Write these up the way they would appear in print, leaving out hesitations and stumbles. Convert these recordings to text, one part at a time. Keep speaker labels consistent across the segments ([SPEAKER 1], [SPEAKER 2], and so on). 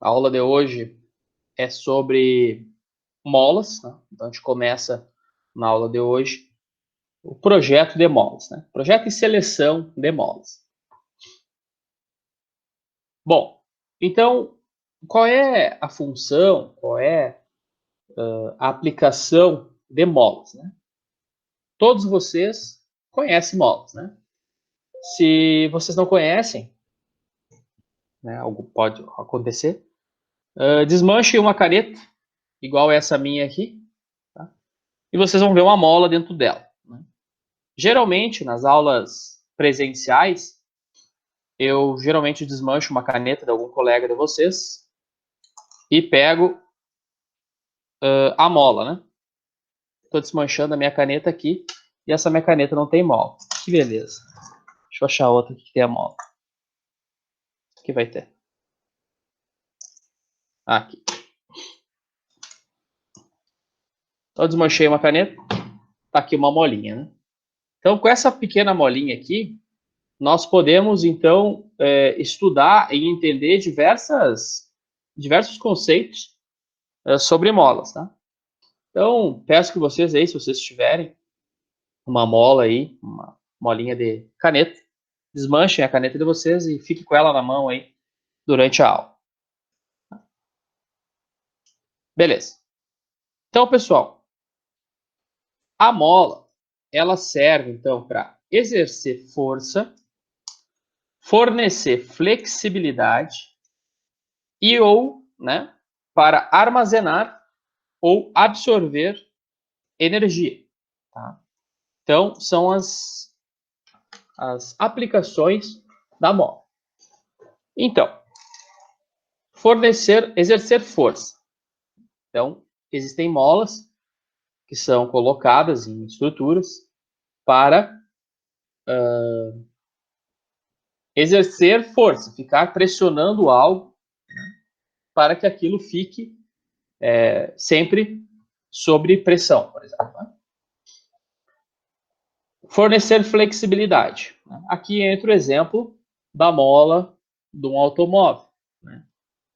[SPEAKER 1] A aula de hoje é sobre molas, né? Então a gente começa na aula de hoje o projeto de molas, né? Projeto e seleção de molas. Bom, então qual é a função, qual é a aplicação de molas, né? Todos vocês conhecem molas, né? Se vocês não conhecem, né, algo pode acontecer, desmanche uma caneta, igual essa minha aqui, tá? E vocês vão ver uma mola dentro dela, né? Geralmente, nas aulas presenciais, eu geralmente desmancho uma caneta de algum colega de vocês e pego a mola, né? Estou desmanchando a minha caneta aqui e essa minha caneta não tem mola. Que beleza. Deixa eu achar outra que tem a mola. Aqui vai ter. Aqui. Então, desmanchei uma caneta. Tá aqui uma molinha, né? Então, com essa pequena molinha aqui, nós podemos, então, estudar e entender diversos conceitos sobre molas, tá? Então, peço que vocês aí, se vocês tiverem uma mola aí, uma molinha de caneta, desmanchem a caneta de vocês e fiquem com ela na mão aí durante a aula. Beleza. Então, pessoal, a mola, ela serve, então, para exercer força, fornecer flexibilidade e ou, né, para armazenar ou absorver energia, tá? Então, são as aplicações da mola. Então, exercer força. Então, existem molas que são colocadas em estruturas para exercer força, ficar pressionando algo para que aquilo fique sempre sob pressão, por exemplo, né? Fornecer flexibilidade. Aqui entra o exemplo da mola de um automóvel, né,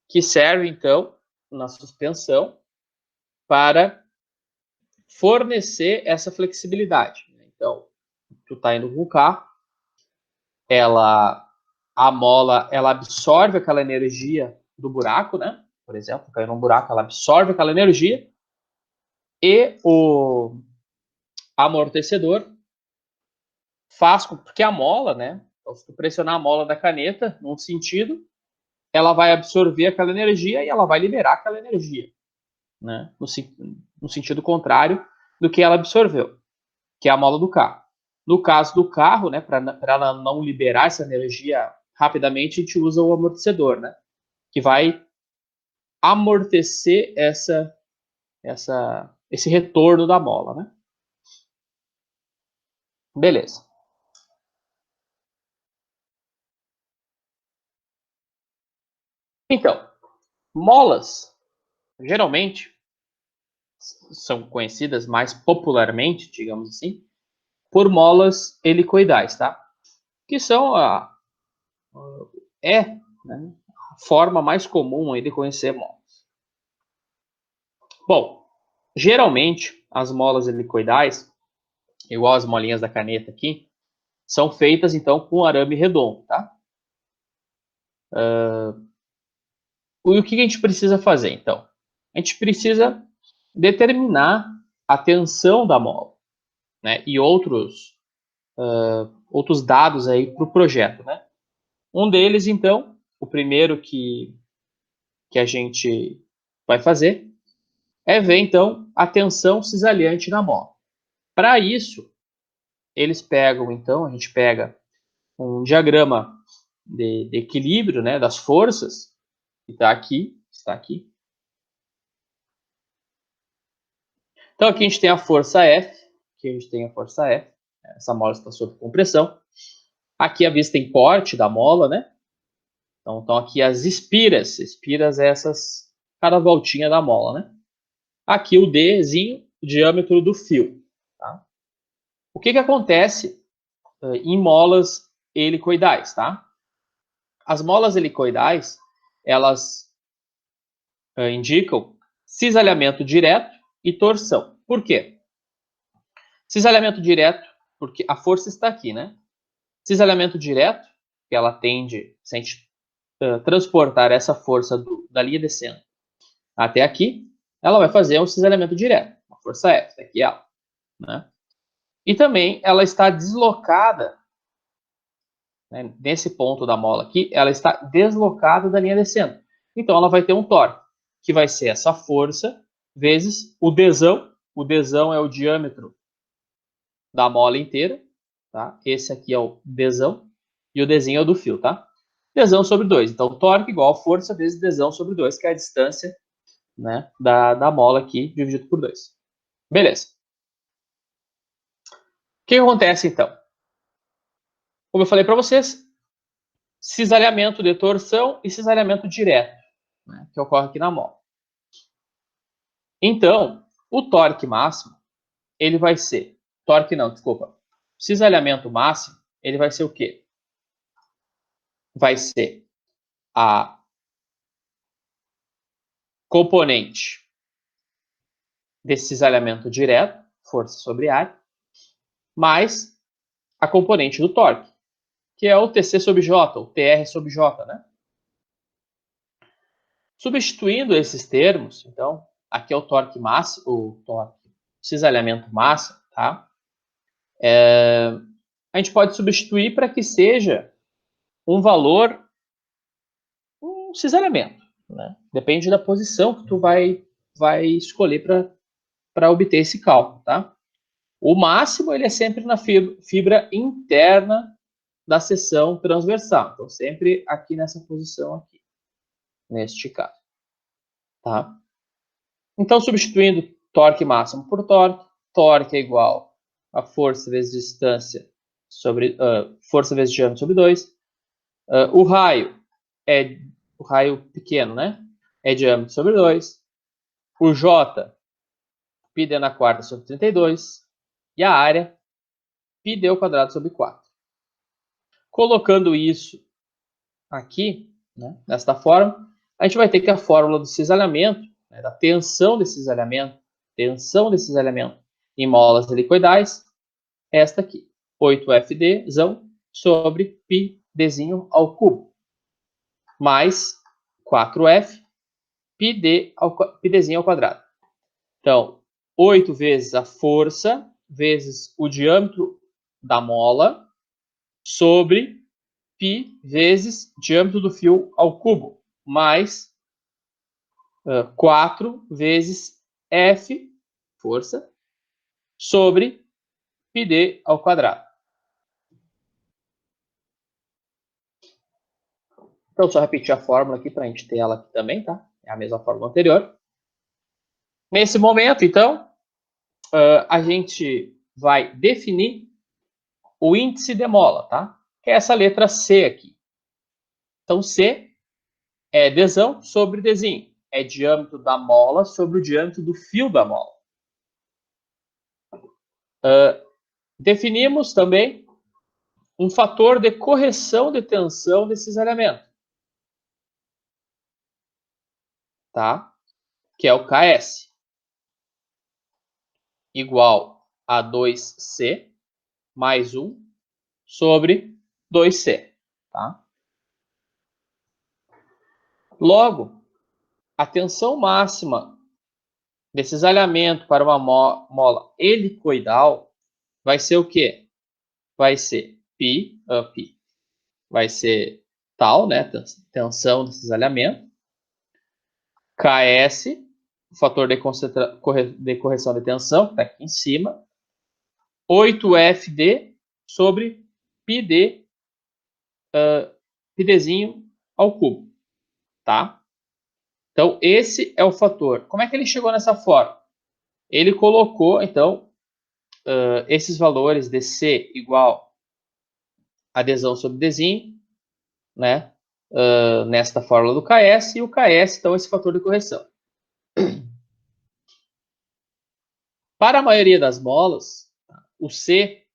[SPEAKER 1] que serve, então, na suspensão para fornecer essa flexibilidade. Então, tu está indo com o carro, a mola, ela absorve aquela energia do buraco, né? Por exemplo, caiu num buraco, ela absorve aquela energia e o amortecedor faz com que a mola, né? Então, se tu pressionar a mola da caneta num sentido, ela vai absorver aquela energia e ela vai liberar aquela energia, né? No sentido contrário do que ela absorveu, que é a mola do carro. No caso do carro, né, para ela não liberar essa energia rapidamente, a gente usa o amortecedor, né, que vai amortecer esse retorno da mola, né? Beleza. Então, molas, geralmente, são conhecidas mais popularmente, digamos assim, por molas helicoidais, tá? Que são né, a forma mais comum aí de conhecer molas. Bom, geralmente as molas helicoidais, igual as molinhas da caneta aqui, são feitas então com arame redondo, tá? E o que a gente precisa fazer então? A gente precisa determinar a tensão da mola, né? E outros dados aí para o projeto, né? Um deles, então, o primeiro que a gente vai fazer é ver, então, a tensão cisalhante na mola. Para isso, eles pegam, então, a gente pega um diagrama de equilíbrio, né, das forças, que está aqui. Então, aqui a gente tem a força F, essa mola está sob compressão. Aqui a vista em corte da mola, né? Então aqui as espiras é cada voltinha da mola, né? Aqui o Dzinho, o diâmetro do fio, tá? O que acontece em molas helicoidais, tá? As molas helicoidais, elas indicam cisalhamento direto e torção. Por quê? Cisalhamento direto, porque a força está aqui, né? Cisalhamento direto, que ela tende, se a gente transportar essa força da linha descendo até aqui, ela vai fazer um cisalhamento direto, uma força F, aqui ela, né? E também ela está deslocada, né, nesse ponto da mola aqui, ela está deslocada da linha descendo. Então ela vai ter um torque, que vai ser essa força vezes o Dzão. O Dzão é o diâmetro da mola inteira, tá? Esse aqui é o Dzão e o Dzinho é o do fio, tá? Dzão sobre 2. Então, torque igual a força vezes Dzão sobre 2, que é a distância, né, da mola aqui, dividido por 2. Beleza. O que acontece, então? Como eu falei para vocês, cisalhamento de torção e cisalhamento direto, né, que ocorre aqui na mola. Então, o torque máximo, ele vai ser... Torque não, desculpa. Cisalhamento máximo, ele vai ser o quê? Vai ser a componente desse cisalhamento direto, força sobre ar, mais a componente do torque, que é o TC sobre J, o TR sobre J, né? Substituindo esses termos, então, aqui é o torque máximo, o cisalhamento máximo, tá? A gente pode substituir para que seja um valor, um cisalhamento, né? Depende da posição que tu vai escolher para obter esse cálculo, tá? O máximo ele é sempre na fibra interna da seção transversal. Então, sempre aqui nessa posição aqui, neste caso. Tá? Então, substituindo torque máximo por torque, torque é igual a força vezes distância sobre força vezes diâmetro sobre 2. O raio é o raio pequeno, né? É diâmetro sobre 2. O J, πd na quarta sobre 32. E a área, πd ao quadrado sobre 4. Colocando isso aqui, né, desta forma, a gente vai ter que a fórmula do cisalhamento, né, da tensão desse cisalhamento em molas helicoidais, esta aqui, 8FD sobre πdzinho ao cubo, mais 4F πdzinho ao quadrado. Então, 8 vezes a força vezes o diâmetro da mola sobre π vezes diâmetro do fio ao cubo, mais 4 vezes F, força, sobre πd ao quadrado. Então, só repetir a fórmula aqui para a gente ter ela aqui também, tá? É a mesma fórmula anterior. Nesse momento, então, a gente vai definir o índice de mola, tá? Que é essa letra C aqui. Então, C é Dzão sobre Dzinho. É diâmetro da mola sobre o diâmetro do fio da mola. Definimos também um fator de correção de tensão desse cisalhamento, tá? Que é o KS, igual a 2C mais 1 sobre 2C, tá? Logo, a tensão máxima desse cisalhamento para uma mola helicoidal vai ser o quê? Vai ser π, vai ser tal, né? Tensão desse cisalhamento. KS, o fator de correção de tensão, que está aqui em cima. 8FD sobre πdzinho ao cubo, tá? Então, esse é o fator. Como é que ele chegou nessa forma? Ele colocou, então, esses valores de C igual a Dzão sobre Dzinho, né? Nesta fórmula do KS, e o KS, então, esse fator de correção. Para a maioria das molas, o C,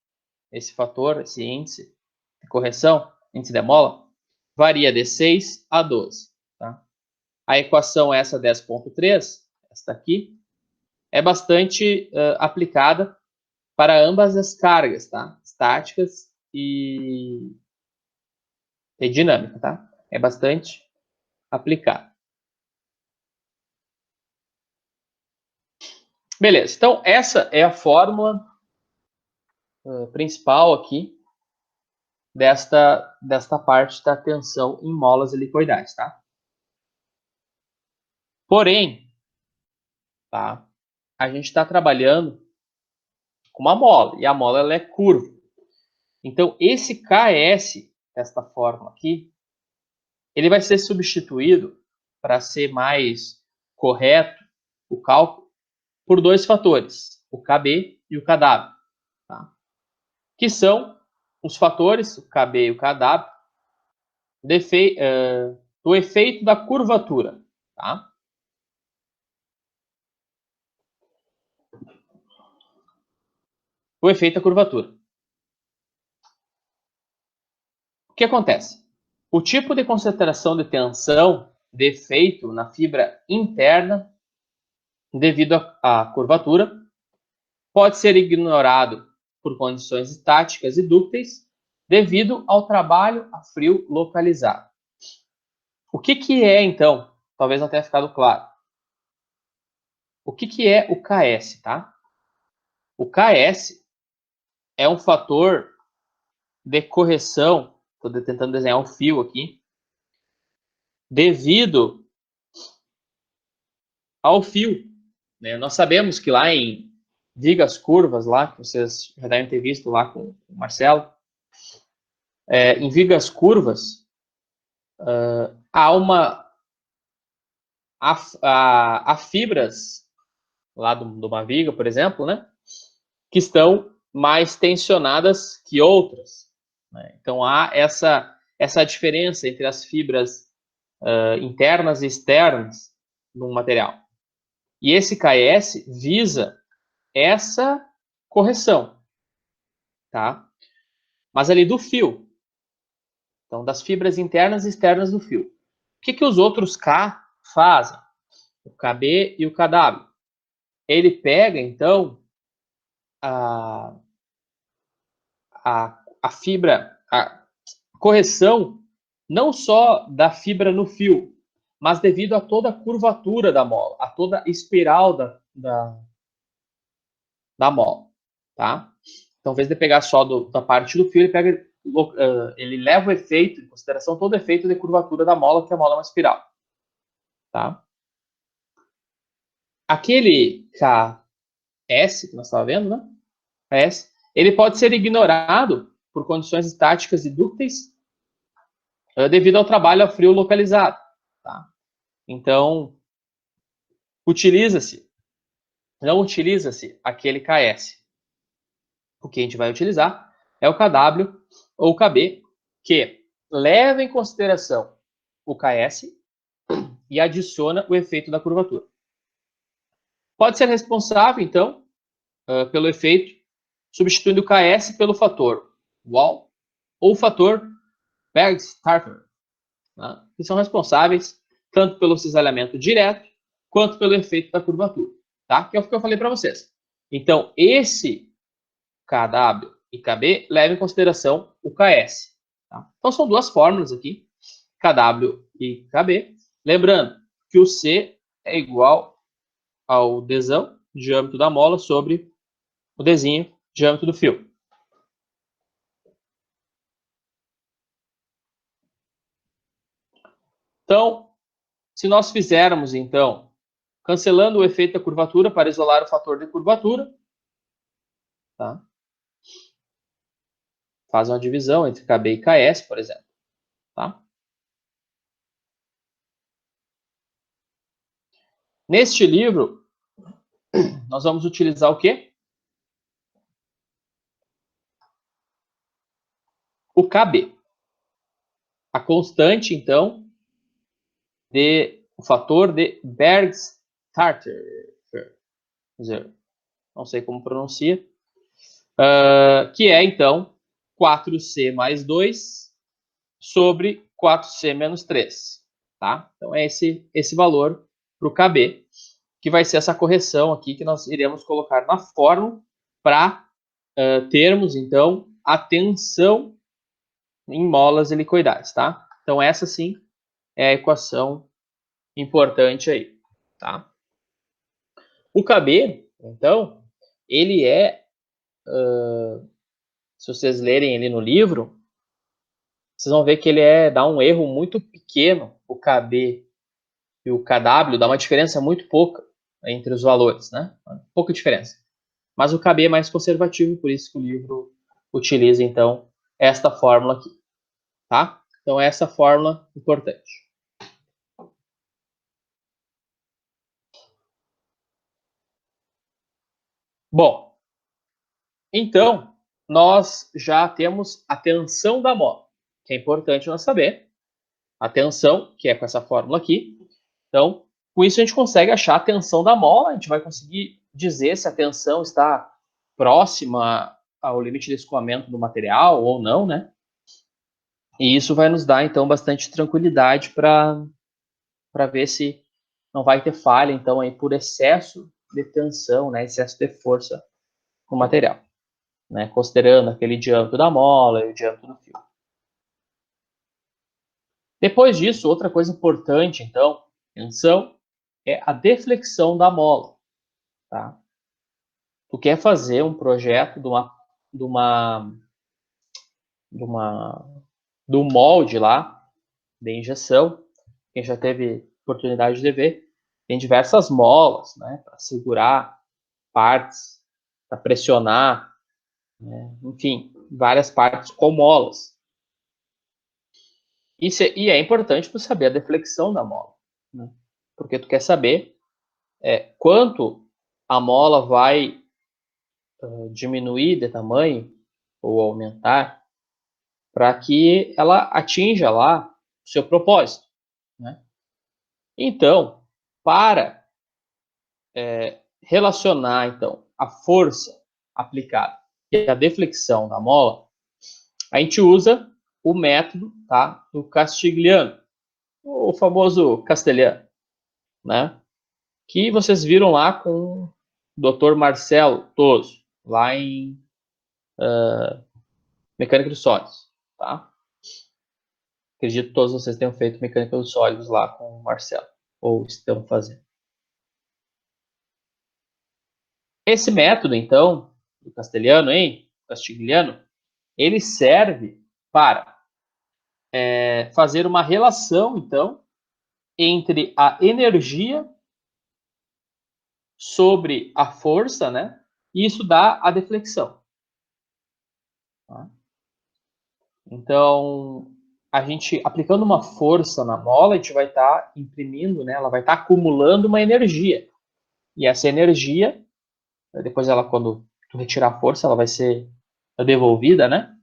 [SPEAKER 1] esse fator, esse índice de correção, índice de mola, varia de 6 a 12. Tá? A equação essa 10.3, esta aqui, é bastante aplicada para ambas as cargas, tá? Estáticas e dinâmica, tá? É bastante aplicado. Beleza, então essa é a fórmula principal aqui desta parte da tensão em molas helicoidais, tá? Porém, tá? A gente está trabalhando com uma mola, e a mola ela é curva. Então, esse KS, esta fórmula aqui, ele vai ser substituído, para ser mais correto o cálculo, por dois fatores, o KB e o KW, tá? Que são os fatores, o KB e o KW, do efeito da curvatura, tá? O efeito da curvatura. O que acontece? O tipo de concentração de tensão de efeito na fibra interna, devido à curvatura, pode ser ignorado por condições estáticas e dúcteis, devido ao trabalho a frio localizado. O que é, então? Talvez não tenha ficado claro. O que é o KS, tá? O KS é um fator de correção, estou tentando desenhar um fio aqui, devido ao fio, né? Nós sabemos que lá em vigas curvas, lá que vocês já devem ter visto lá com o Marcelo, em vigas curvas, há fibras lá de uma viga, por exemplo, né, que estão mais tensionadas que outras, né? Então há essa diferença entre as fibras internas e externas no material. E esse KS visa essa correção, tá? Mas ali do fio, então das fibras internas e externas do fio. O que os outros K fazem? O KB e o KW. Ele pega, então, a fibra, a correção não só da fibra no fio, mas devido a toda a curvatura da mola, a toda a espiral da mola, tá? Então, ao invés de pegar só da parte do fio, ele leva o efeito, em consideração todo o efeito de curvatura da mola, que a mola é uma espiral, tá? Aquele KS que nós estávamos vendo, né? KS, ele pode ser ignorado por condições estáticas e dúcteis devido ao trabalho a frio localizado, tá? Então, não utiliza-se aquele KS. O que a gente vai utilizar é o KW ou o KB, que leva em consideração o KS e adiciona o efeito da curvatura. Pode ser responsável, então, pelo efeito, substituindo o KS pelo fator Wall ou o fator Berg-Starter, né, que são responsáveis tanto pelo cisalhamento direto quanto pelo efeito da curvatura, tá? Que é o que eu falei para vocês. Então, esse KW e KB levam em consideração o KS. Tá? Então, são duas fórmulas aqui, KW e KB. Lembrando que o C é igual ao Dzão, diâmetro da mola, sobre o Dzinho, diâmetro do fio. Então, se nós fizermos, então, cancelando o efeito da curvatura para isolar o fator de curvatura, tá? Faz uma divisão entre KB e KS, por exemplo. Tá? Neste livro, nós vamos utilizar o quê? O KB. A constante, então, o fator de Berg-Starter. Não sei como pronuncia. Que é, então, 4C mais 2 sobre 4C menos 3. tá? Então é esse valor para o KB, que vai ser essa correção aqui que nós iremos colocar na fórmula para termos, então, a tensão em molas helicoidais, tá? Então essa sim é a equação importante aí, tá? O KB, então, ele é, se vocês lerem ali no livro, vocês vão ver que ele dá um erro muito pequeno, o KB e o KW, dá uma diferença muito pouca entre os valores, né? Pouca diferença. Mas o KB é mais conservativo, por isso que o livro utiliza, então, esta fórmula aqui, tá? Então, essa fórmula importante. Bom, então, nós já temos a tensão da mola, que é importante nós saber. A tensão, que é com essa fórmula aqui. Então, com isso a gente consegue achar a tensão da mola, a gente vai conseguir dizer se a tensão está próxima ao limite de escoamento do material ou não, né? E isso vai nos dar, então, bastante tranquilidade para ver se não vai ter falha, então, aí por excesso de tensão, né? Excesso de força no material, né? Considerando aquele diâmetro da mola e o diâmetro do fio. Depois disso, outra coisa importante, então, tensão, é a deflexão da mola, tá? Tu quer fazer um projeto de uma, de uma, do molde lá, de injeção, quem já teve oportunidade de ver, tem diversas molas, né, para segurar partes, para pressionar, né, enfim, várias partes com molas. E é importante tu saber a deflexão da mola, né, porque tu quer saber quanto a mola vai diminuir de tamanho ou aumentar para que ela atinja lá o seu propósito, né? Então, para relacionar então a força aplicada e a deflexão da mola, a gente usa o método, tá, do Castigliano, o famoso castelhano, né? Que vocês viram lá com o Dr. Marcelo Toso, lá em Mecânica dos Sólidos, tá? Acredito que todos vocês tenham feito Mecânica dos Sólidos lá com o Marcelo, ou estão fazendo. Esse método, então, do castelhano, hein, castigliano, ele serve para fazer uma relação, então, entre a energia sobre a força, né? E isso dá a deflexão. Tá? Então, a gente aplicando uma força na mola, a gente vai estar imprimindo, né? Ela vai estar acumulando uma energia. E essa energia, depois ela, quando tu retirar a força, ela vai ser devolvida, né?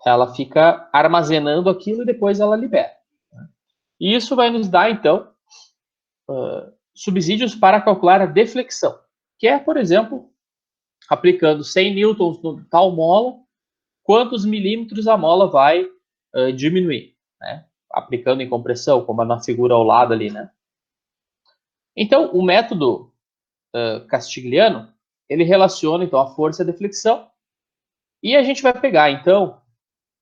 [SPEAKER 1] Ela fica armazenando aquilo e depois ela libera. E isso vai nos dar, então, subsídios para calcular a deflexão, que é, por exemplo, aplicando 100 newtons no tal mola, quantos milímetros a mola vai diminuir, né? Aplicando em compressão, como na figura ao lado ali, né? Então, o método castigliano, ele relaciona, então, a força e a deflexão, e a gente vai pegar, então,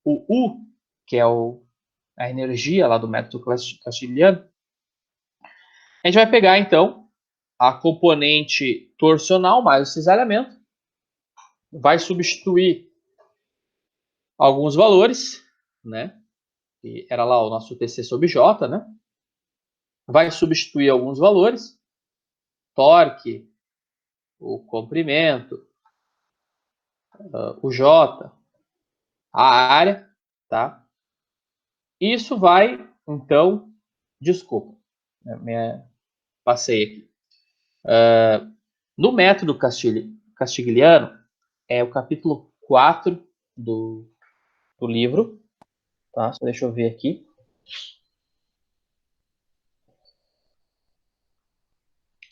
[SPEAKER 1] o U, que é a energia lá do método castigliano, a gente vai pegar, então, a componente torsional mais o cisalhamento, vai substituir alguns valores, né? Que era lá o nosso TC sobre J, né? Vai substituir alguns valores, torque, o comprimento, o J, a área, tá? Isso vai, então, desculpa, passei aqui. No método castigliano, é o capítulo 4 do livro, tá? Só deixa eu ver aqui.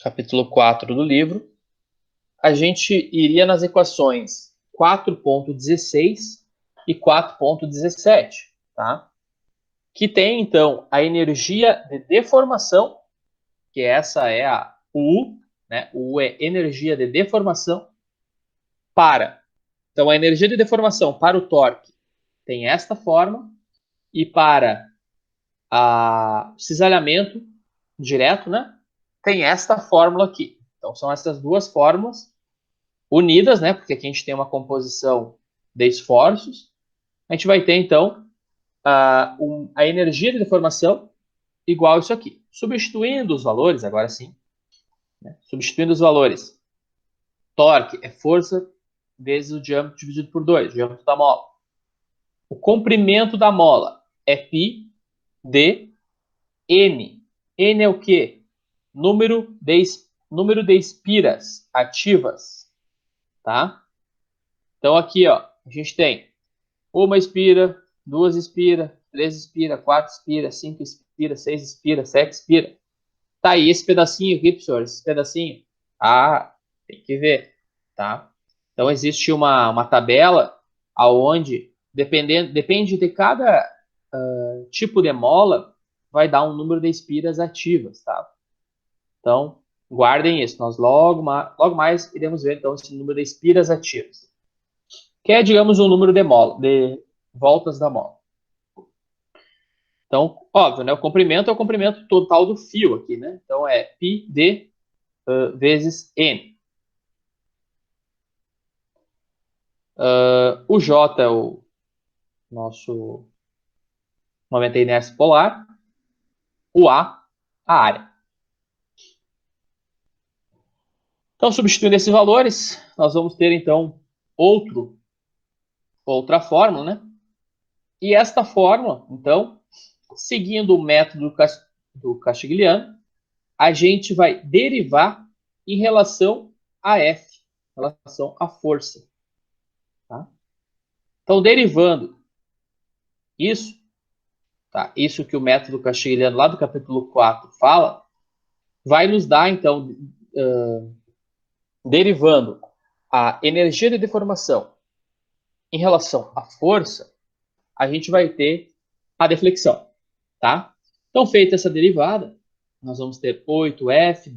[SPEAKER 1] Capítulo 4 do livro. A gente iria nas equações 4.16 e 4.17, tá? que tem, então, a energia de deformação, que essa é a U, né? O U é energia de deformação para. Então, a energia de deformação para o torque tem esta forma, e para o cisalhamento direto, né? Tem esta fórmula aqui. Então, são essas duas fórmulas unidas, né? Porque aqui a gente tem uma composição de esforços. A gente vai ter, então, a energia de deformação igual a isso aqui. Substituindo os valores, agora sim, né? Substituindo os valores. Torque é força vezes o diâmetro dividido por 2, o diâmetro da mola. O comprimento da mola é π d N. N é o quê? Número de espiras ativas, tá? Então aqui, ó, a gente tem uma espira, duas espiras, três espiras, quatro espiras, cinco espiras, seis espiras, sete espiras. Tá aí esse pedacinho aqui, professor, esse pedacinho. Ah, tem que ver, tá? Então existe uma tabela aonde depende de cada tipo de mola, vai dar um número de espiras ativas, tá? Então, guardem isso. Nós logo mais iremos ver, então, esse número de espiras ativas, que é, digamos, um número de voltas da mola. Então, óbvio, né? O comprimento é o comprimento total do fio aqui, né? Então, é πd vezes n. O J é o nosso momento de inércia polar. O A área. Então, substituindo esses valores, nós vamos ter, então, outra fórmula, né? E esta fórmula, então, seguindo o método do Castiglione, a gente vai derivar em relação a F, em relação à força. Tá? Então, derivando isso, tá? Isso que o método Castiglione, lá do capítulo 4, fala, vai nos dar, então, derivando a energia de deformação em relação à força, a gente vai ter a deflexão. Tá? Então, feita essa derivada, nós vamos ter 8F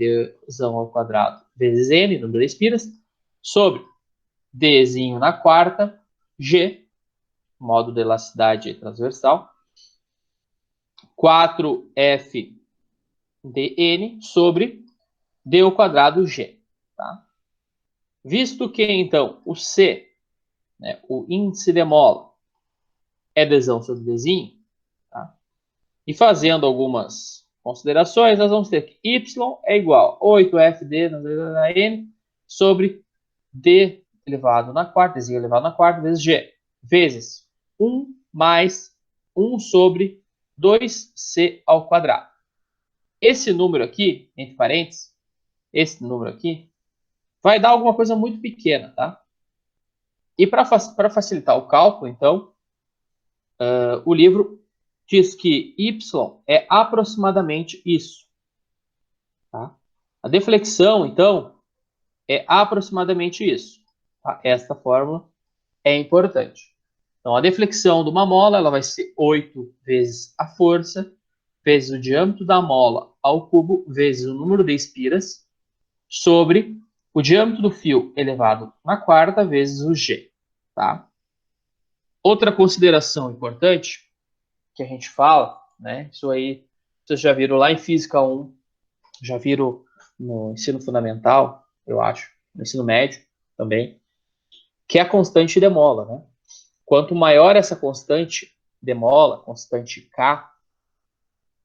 [SPEAKER 1] dzão ao quadrado vezes N, número de espiras, sobre Dzinho na quarta, G, modo de elasticidade transversal, 4F dN sobre D ao quadrado G. Tá? Visto que, então, o C, né, o índice de mola, é Dzão sobre Dzinho, tá? E fazendo algumas considerações, nós vamos ter que y é igual a 8fd na n sobre d elevado na quarta, dzinho elevado na quarta, vezes g, vezes 1 mais 1 sobre 2c ao quadrado. Esse número aqui, entre parênteses, esse número aqui, vai dar alguma coisa muito pequena, tá? E para facilitar o cálculo, então, o livro diz que y é aproximadamente isso. Tá? A deflexão, então, é aproximadamente isso. Tá? Esta fórmula é importante. Então, a deflexão de uma mola ela vai ser 8 vezes a força, vezes o diâmetro da mola ao cubo, vezes o número de espiras, sobre o diâmetro do fio elevado na quarta, vezes o G. Tá? Outra consideração importante que a gente fala, né? Isso aí vocês já viram lá em Física 1, já viram no ensino fundamental, eu acho, no ensino médio também, que é a constante de mola, né? Quanto maior essa constante de mola, constante K,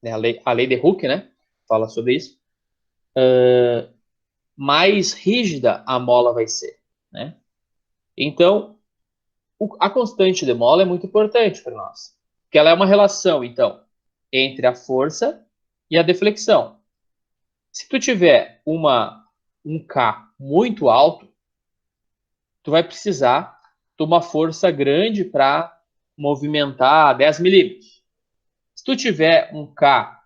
[SPEAKER 1] né, a lei de Hooke, né? Fala sobre isso, mais rígida a mola vai ser, né? Então, a constante de mola é muito importante para nós, porque ela é uma relação, então, entre a força e a deflexão. Se tu tiver um K muito alto, tu vai precisar de uma força grande para movimentar 10 milímetros. Se tu tiver um K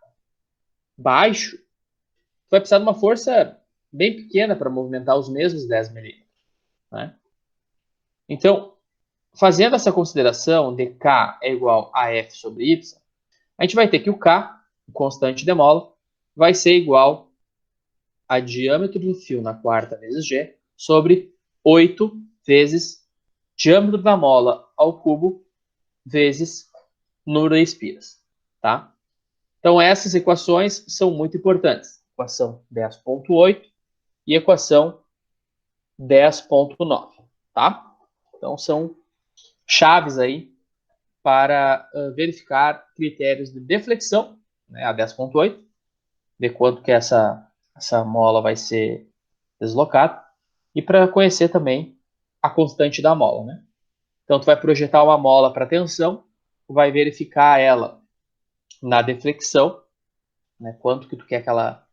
[SPEAKER 1] baixo, tu vai precisar de uma força bem pequena para movimentar os mesmos 10 milímetros. Né? Então, fazendo essa consideração de K é igual a F sobre Y, a gente vai ter que o K, o constante de mola, vai ser igual a diâmetro do fio na quarta vezes G sobre 8 vezes diâmetro da mola ao cubo vezes número de espiras, tá? Então, essas equações são muito importantes. Equação 10.8 e equação 10.9, tá? Então, são chaves aí para verificar critérios de deflexão, né, a 10.8, de quanto que essa mola vai ser deslocada, e para conhecer também a constante da mola, né? Então, tu vai projetar uma mola para tensão, tu vai verificar ela na deflexão, né, quanto que tu quer que ela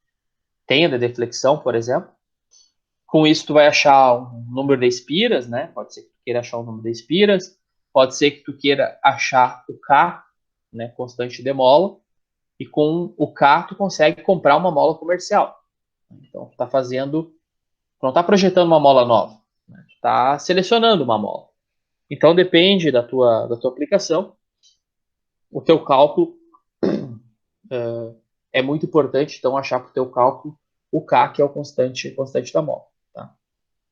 [SPEAKER 1] tenha de deflexão, por exemplo. Com isso, tu vai achar um número de espiras, né? Pode ser que tu queira achar o número de espiras, pode ser que tu queira achar o K, né, constante de mola, e com o K tu consegue comprar uma mola comercial. Então, tu tá fazendo, tu não está projetando uma mola nova, né? Tu está selecionando uma mola. Então, depende da tua aplicação, o teu cálculo é muito importante, então, achar para o teu cálculo o K, que é o constante da mola. Tá?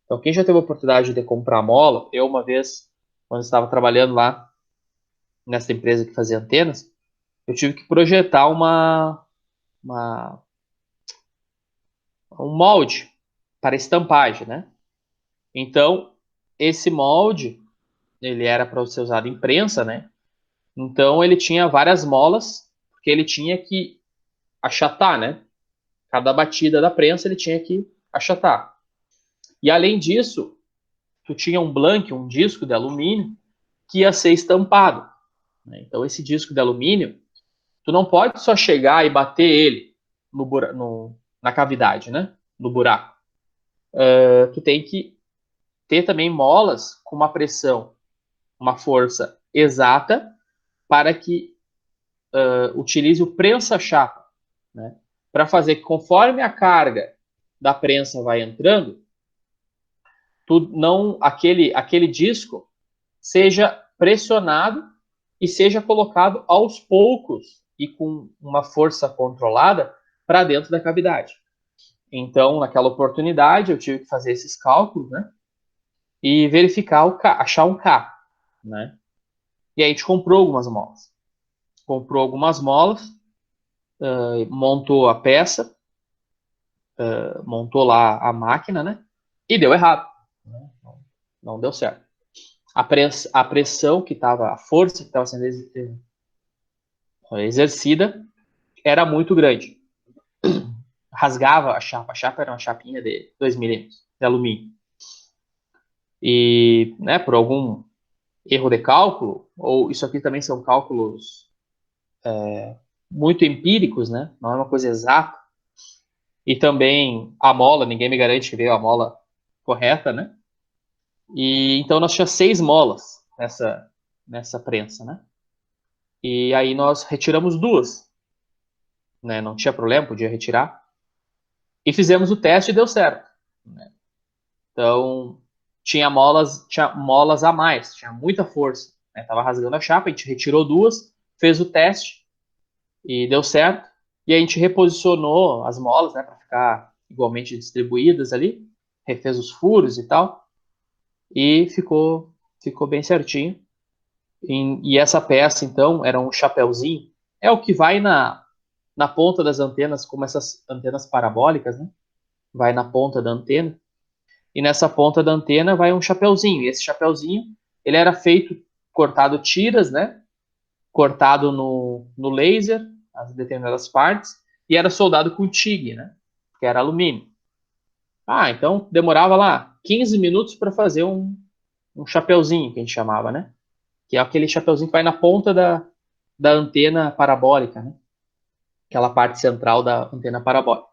[SPEAKER 1] Então, quem já teve a oportunidade de comprar mola, eu uma vez, quando estava trabalhando lá nessa empresa que fazia antenas, eu tive que projetar uma, um molde para estampagem, né? Então, esse molde, ele era para ser usado em prensa, né? Então, ele tinha várias molas, porque ele tinha que achatar, né? Cada batida da prensa ele tinha que achatar. E além disso, tu tinha um blank, um disco de alumínio, que ia ser estampado, né? Então, esse disco de alumínio, tu não pode só chegar e bater ele na cavidade, né? No buraco. Tu tem que ter também molas com uma pressão, uma força exata para que utilize o prensa-chapa, né? Para fazer que conforme a carga da prensa vai entrando, aquele disco seja pressionado e seja colocado aos poucos e com uma força controlada para dentro da cavidade. Então, naquela oportunidade, eu tive que fazer esses cálculos, né? E verificar o K, achar um K, né? E aí a gente comprou algumas molas. Comprou algumas molas, montou a peça, montou lá a máquina, né? E deu errado. Né? Não deu certo. A pressão que estava, a força que estava sendo exercida era muito grande. Rasgava a chapa. A chapa era uma chapinha de 2 milímetros de alumínio. E, né, por algum erro de cálculo, ou isso aqui também são cálculos muito empíricos, né? Não é uma coisa exata. E também a mola, ninguém me garante que veio a mola correta, né? E então nós tínhamos 6 molas nessa prensa, né? E aí nós retiramos 2, né? Não tinha problema, podia retirar. E fizemos o teste e deu certo, né? Então tinha molas a mais, tinha muita força, né? Tava rasgando a chapa, a gente retirou 2, fez o teste e deu certo. E a gente reposicionou as molas, né, para ficar igualmente distribuídas ali, refez os furos e tal, e ficou bem certinho. E essa peça, então, era um chapéuzinho. É o que vai na ponta das antenas, como essas antenas parabólicas, né? Vai na ponta da antena. E nessa ponta da antena vai um chapéuzinho. E esse chapéuzinho, ele era feito, cortado tiras, né? Cortado no laser, as determinadas partes, e era soldado com TIG, né? Que era alumínio. Ah, então demorava lá 15 minutos para fazer um chapéuzinho, que a gente chamava, né? Que é aquele chapéuzinho que vai na ponta da antena parabólica, né? Aquela parte central da antena parabólica.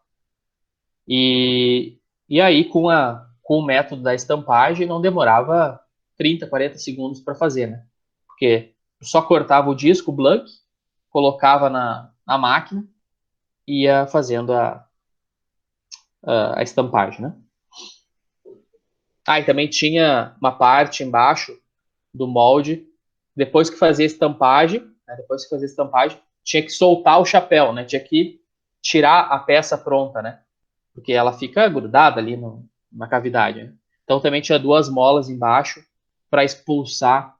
[SPEAKER 1] E aí, com o método da estampagem, não demorava 30, 40 segundos para fazer, né? Porque só cortava o disco, o blank, colocava na máquina e ia fazendo a estampagem, né? Ah, e também tinha uma parte embaixo do molde, depois que fazia estampagem, né? Depois que fazia estampagem, tinha que soltar o chapéu, né? Tinha que tirar a peça pronta, né? Porque ela fica grudada ali na cavidade, né? Então também tinha duas molas embaixo para expulsar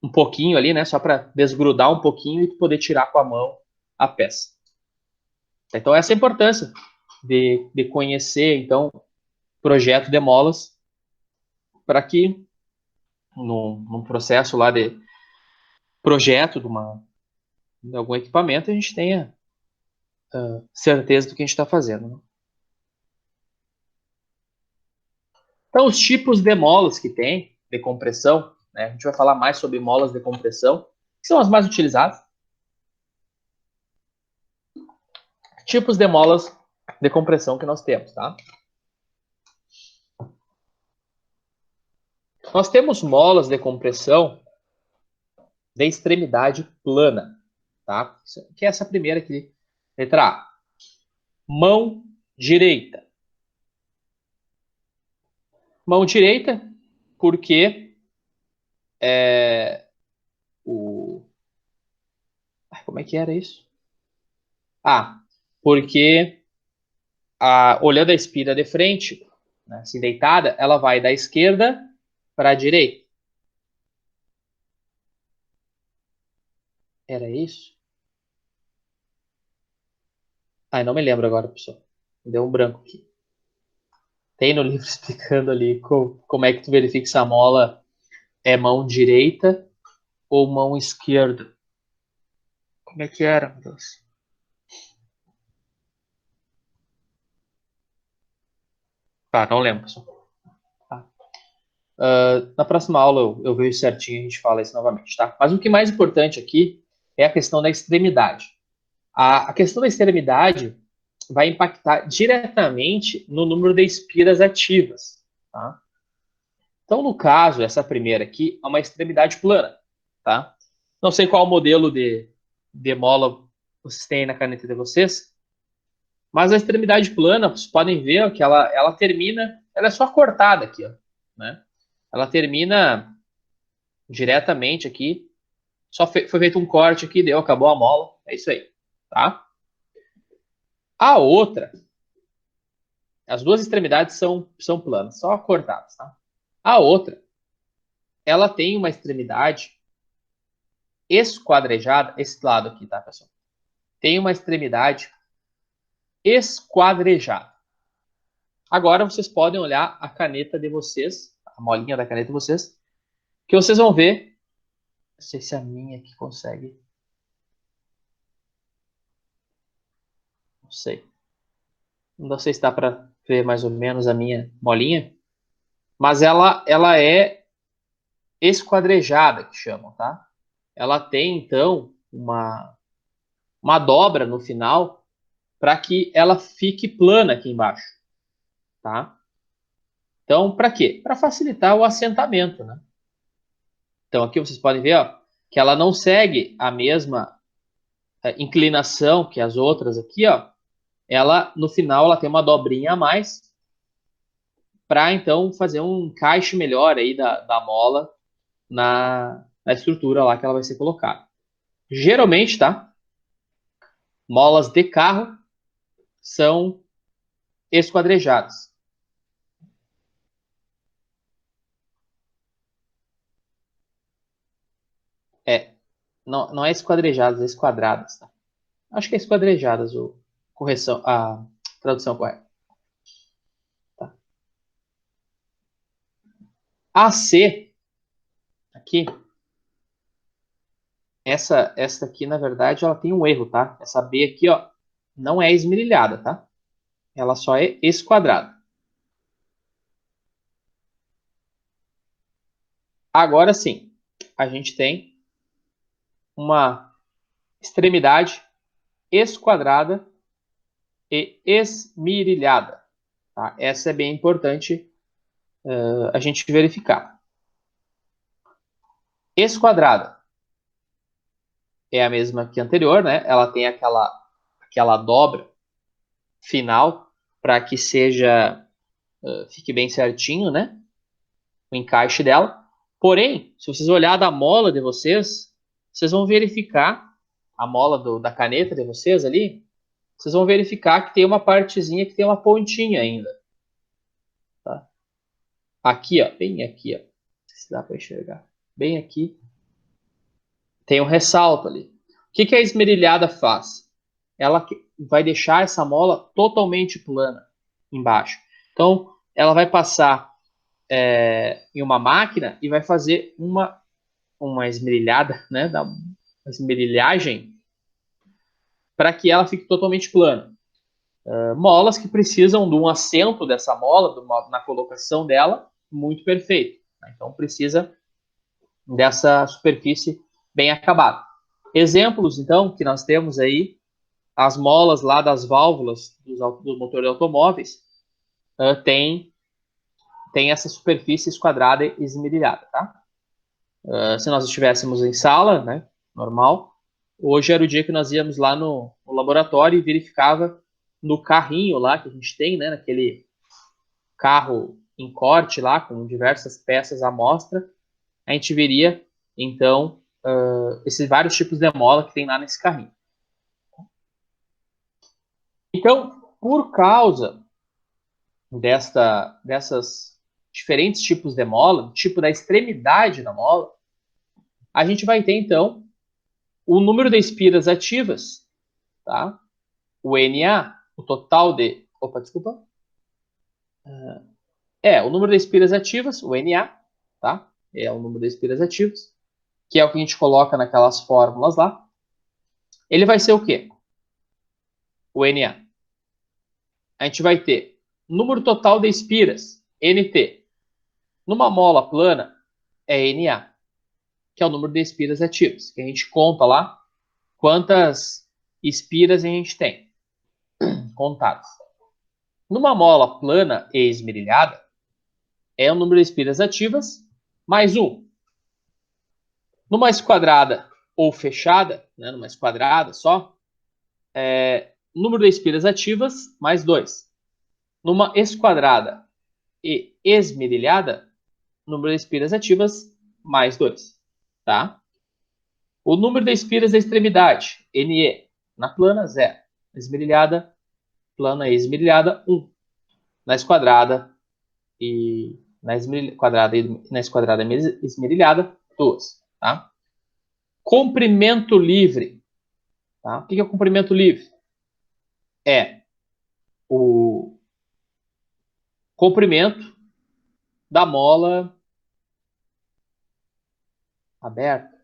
[SPEAKER 1] um pouquinho ali, né? Só para desgrudar um pouquinho e poder tirar com a mão a peça. Então essa é a importância de conhecer, então, o projeto de molas para que num processo lá de projeto de algum equipamento a gente tenha certeza do que a gente está fazendo, né? Então, os tipos de molas que tem, de compressão, né? A gente vai falar mais sobre molas de compressão, que são as mais utilizadas. Tipos de molas de compressão que nós temos, tá? Nós temos molas de compressão de extremidade plana, tá? Que é essa primeira aqui, letra A. Mão direita. Mão direita, porque o... Como é que era isso? Ah, porque olhando a espira de frente, né, assim deitada, ela vai da esquerda para a direita. Era isso? Ai, não me lembro agora, pessoal. Deu um branco aqui. Tem no livro explicando ali como é que tu verifica se a mola é mão direita ou mão esquerda. Como é que era, meu Deus? Tá, não lembro, pessoal. Tá. Na próxima aula eu vejo certinho e a gente fala isso novamente, tá? Mas o que é mais importante aqui é a questão da extremidade. A questão da extremidade vai impactar diretamente no número de espiras ativas, tá? Então, no caso, essa primeira aqui é uma extremidade plana, tá? Não sei qual modelo de mola vocês têm na caneta de vocês, mas a extremidade plana, vocês podem ver que ela termina, ela é só cortada aqui, ó, né? Ela termina diretamente aqui, só foi feito um corte aqui, deu, acabou a mola, é isso aí, tá? A outra, as duas extremidades são planas, só cortadas, tá? A outra, ela tem uma extremidade esquadrejada, esse lado aqui, tá, pessoal? Tem uma extremidade esquadrejada. Agora vocês podem olhar a caneta de vocês, a molinha da caneta de vocês, que vocês vão ver. Não sei se a minha aqui consegue. Não sei. Não sei se dá para ver mais ou menos a minha molinha, mas ela é esquadrejada, que chamam, tá? Ela tem, então, uma dobra no final para que ela fique plana aqui embaixo, tá? Então, para quê? Para facilitar o assentamento, né? Então, aqui vocês podem ver, ó, que ela não segue a mesma inclinação que as outras aqui, ó. Ela, no final, ela tem uma dobrinha a mais para, então, fazer um encaixe melhor aí da mola na estrutura lá que ela vai ser colocada. Geralmente, tá? Molas de carro são esquadrejadas. É, não é esquadrejadas, é esquadradas, tá? Acho que é esquadrejadas correção, a tradução correta. Tá? A C, aqui, essa aqui, na verdade, ela tem um erro, tá? Essa B aqui, ó, não é esmerilhada, tá? Ela só é esquadrada. Agora sim, a gente tem uma extremidade esquadrada e esmerilhada, tá? Essa é bem importante a gente verificar. Esquadrada é a mesma que a anterior, né? Ela tem aquela dobra final para que seja fique bem certinho, né? O encaixe dela. Porém, se vocês olhar da mola de vocês, vocês vão verificar a mola da caneta de vocês ali, vocês vão verificar que tem uma partezinha que tem uma pontinha ainda. Tá? Aqui, ó, bem aqui, ó. Não sei se dá para enxergar. Bem aqui. Tem um ressalto ali. O que a esmerilhada faz? Ela vai deixar essa mola totalmente plana embaixo. Então, ela vai passar em uma máquina e vai fazer uma esmerilhada, né, uma esmerilhagem para que ela fique totalmente plana. Molas que precisam de um assento dessa mola, na colocação dela, muito perfeito. Então, precisa dessa superfície bem acabada. Exemplos, então, que nós temos aí, as molas lá das válvulas do motor de automóveis tem essa superfície esquadrada e esmerilhada, tá? Se nós estivéssemos em sala, né, normal, hoje era o dia que nós íamos lá no laboratório e verificava no carrinho lá que a gente tem, né, naquele carro em corte lá, com diversas peças à mostra, a gente veria, então, esses vários tipos de mola que tem lá nesse carrinho. Então, por causa dessas diferentes tipos de mola, tipo da extremidade da mola, a gente vai ter, então, o número de espiras ativas, tá? O NA, o total de... Opa, desculpa. O número de espiras ativas, o NA, tá? É o número de espiras ativas, que é o que a gente coloca naquelas fórmulas lá. Ele vai ser o quê? O NA. A gente vai ter número total de espiras, NT. Numa mola plana, é NA, que é o número de espiras ativas, que a gente conta lá quantas espiras a gente tem contadas. Numa mola plana e esmerilhada, é o número de espiras ativas mais 1. Numa esquadrada ou fechada, né, numa esquadrada só, número de espiras ativas mais 2. Numa esquadrada e esmerilhada, número de espiras ativas mais 2. Tá? O número de espiras da extremidade, NE, na plana, 0. Na esmerilhada, plana e esmerilhada, 1. Na esquadrada e na esquadrada esmerilhada, 2. Tá? Comprimento livre. Tá? O que é o comprimento livre? É o comprimento da mola aberta.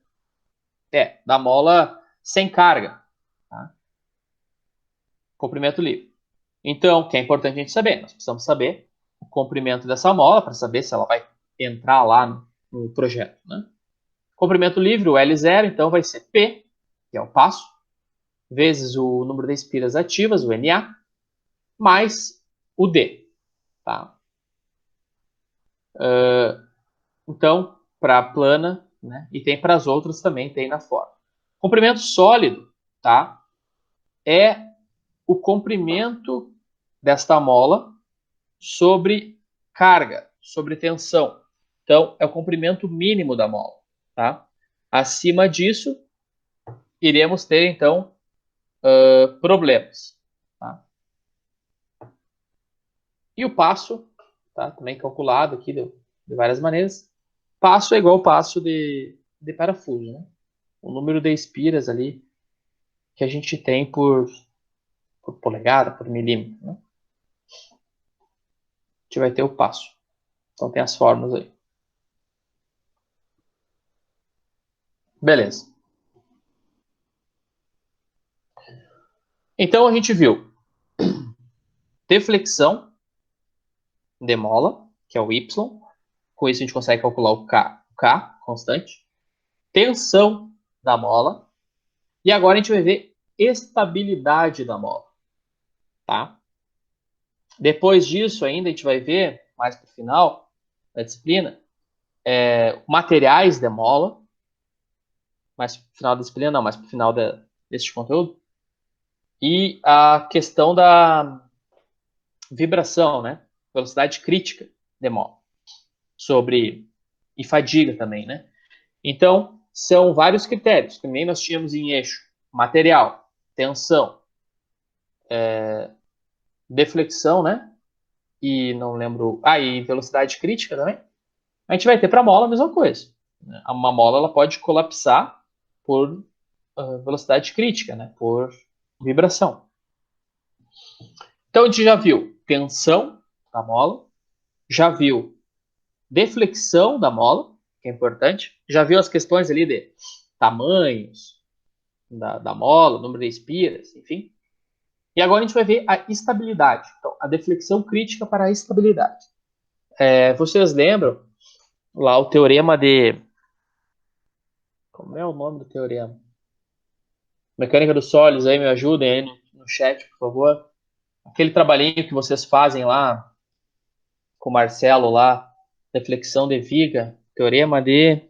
[SPEAKER 1] Da mola sem carga. Tá? Comprimento livre. Então, o que é importante a gente saber? Nós precisamos saber o comprimento dessa mola para saber se ela vai entrar lá no projeto. Né? Comprimento livre, o L0, então vai ser P, que é o passo, vezes o número de espiras ativas, o NA, mais o D. Tá? Então, para a plana, né, e tem para as outras também, tem na forma. Comprimento sólido, tá? É o comprimento desta mola sobre carga, sobre tensão. Então, é o comprimento mínimo da mola, tá? Acima disso, iremos ter, então, problemas. Tá? E o passo, tá? Também calculado aqui de várias maneiras. Passo é igual ao passo de parafuso, né? O número de espiras ali que a gente tem por polegada, por milímetro. Né? A gente vai ter o passo. Então tem as fórmulas aí. Beleza. Então a gente viu deflexão de mola, que é o Y. Com isso a gente consegue calcular o K constante. Tensão da mola. E agora a gente vai ver estabilidade da mola. Tá? Depois disso ainda a gente vai ver, mais para o final da disciplina, materiais de mola. Mais para o final da disciplina não, mais para o final deste conteúdo. E a questão da vibração, né? Velocidade crítica de mola. E fadiga também, né? Então, são vários critérios, que nem nós tínhamos em eixo. material, tensão, deflexão, né? E não lembro... e velocidade crítica também. A gente vai ter para a mola a mesma coisa. Uma mola ela pode colapsar por velocidade crítica, né? Por vibração. Então a gente já viu tensão da mola, já viu deflexão da mola, que é importante, já viu as questões ali de tamanhos da mola, número de espiras, enfim. E agora a gente vai ver a estabilidade. Então, a deflexão crítica para a estabilidade. Vocês lembram lá o teorema de... Como é o nome do teorema? Mecânica dos sólidos, aí me ajudem aí no chat, por favor. Aquele trabalhinho que vocês fazem lá com o Marcelo lá, deflexão de viga, teorema de...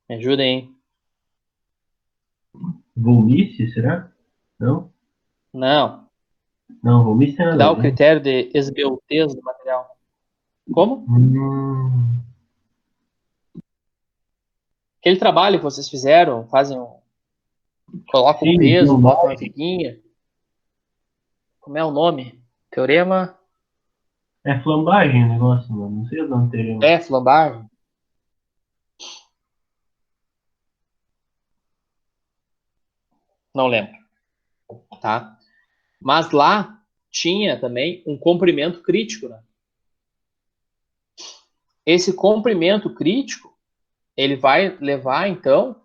[SPEAKER 1] Me ajudem aí.
[SPEAKER 2] Volmice, será? Não?
[SPEAKER 1] Não,
[SPEAKER 2] Não, Volmice tem
[SPEAKER 1] que
[SPEAKER 2] nada
[SPEAKER 1] dá
[SPEAKER 2] a
[SPEAKER 1] o
[SPEAKER 2] ver.
[SPEAKER 1] critério de esbeltez do material. Como?
[SPEAKER 2] Hum,
[SPEAKER 1] Aquele trabalho que vocês fizeram, colocam um
[SPEAKER 2] sim,
[SPEAKER 1] peso,
[SPEAKER 2] não
[SPEAKER 1] botam uma
[SPEAKER 2] dá.
[SPEAKER 1] viguinha. Como é o nome? Teorema...
[SPEAKER 2] É flambagem o negócio, mano. Não sei o nome dele.
[SPEAKER 1] Flambagem? Não lembro, tá? Mas lá tinha também um comprimento crítico, né? Esse comprimento crítico, ele vai levar, então,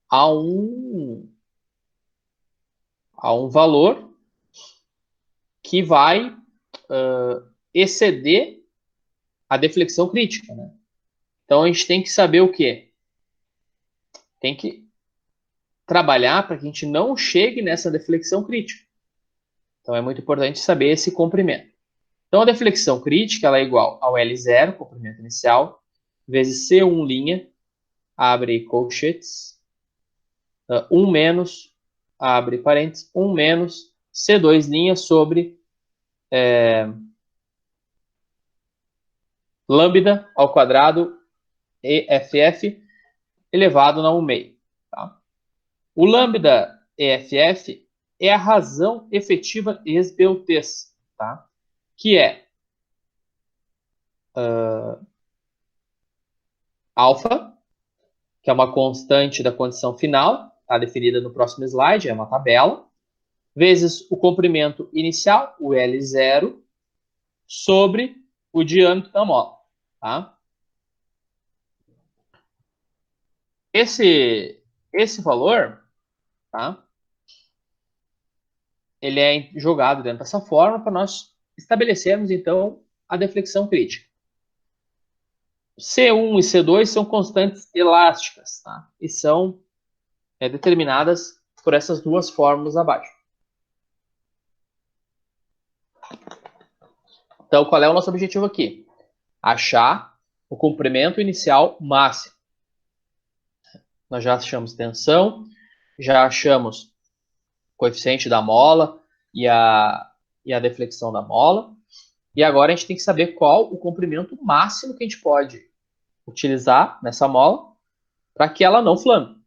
[SPEAKER 1] a um valor que vai exceder a deflexão crítica, né? Então, a gente tem que saber o quê? Tem que trabalhar para que a gente não chegue nessa deflexão crítica. Então, é muito importante saber esse comprimento. Então, a deflexão crítica ela é igual ao L0, comprimento inicial, vezes C1', abre colchetes, 1 menos, abre parênteses, 1 menos C2' sobre lambda ao quadrado EFF elevado na 1 meio. Tá? O lambda EFF é a razão efetiva de esbeltez, tá? Que é alfa, que é uma constante da condição final, está definida no próximo slide, é uma tabela, vezes o comprimento inicial, o L0, sobre o diâmetro da mola. Tá? Esse valor, tá? Ele é jogado dentro dessa forma para nós estabelecermos, então, a deflexão crítica. C1 e C2 são constantes elásticas, tá? E são determinadas por essas duas fórmulas abaixo. Então, qual é o nosso objetivo aqui? Achar o comprimento inicial máximo. Nós já achamos tensão, já achamos coeficiente da mola e a deflexão da mola. E agora a gente tem que saber qual o comprimento máximo que a gente pode utilizar nessa mola para que ela não flame.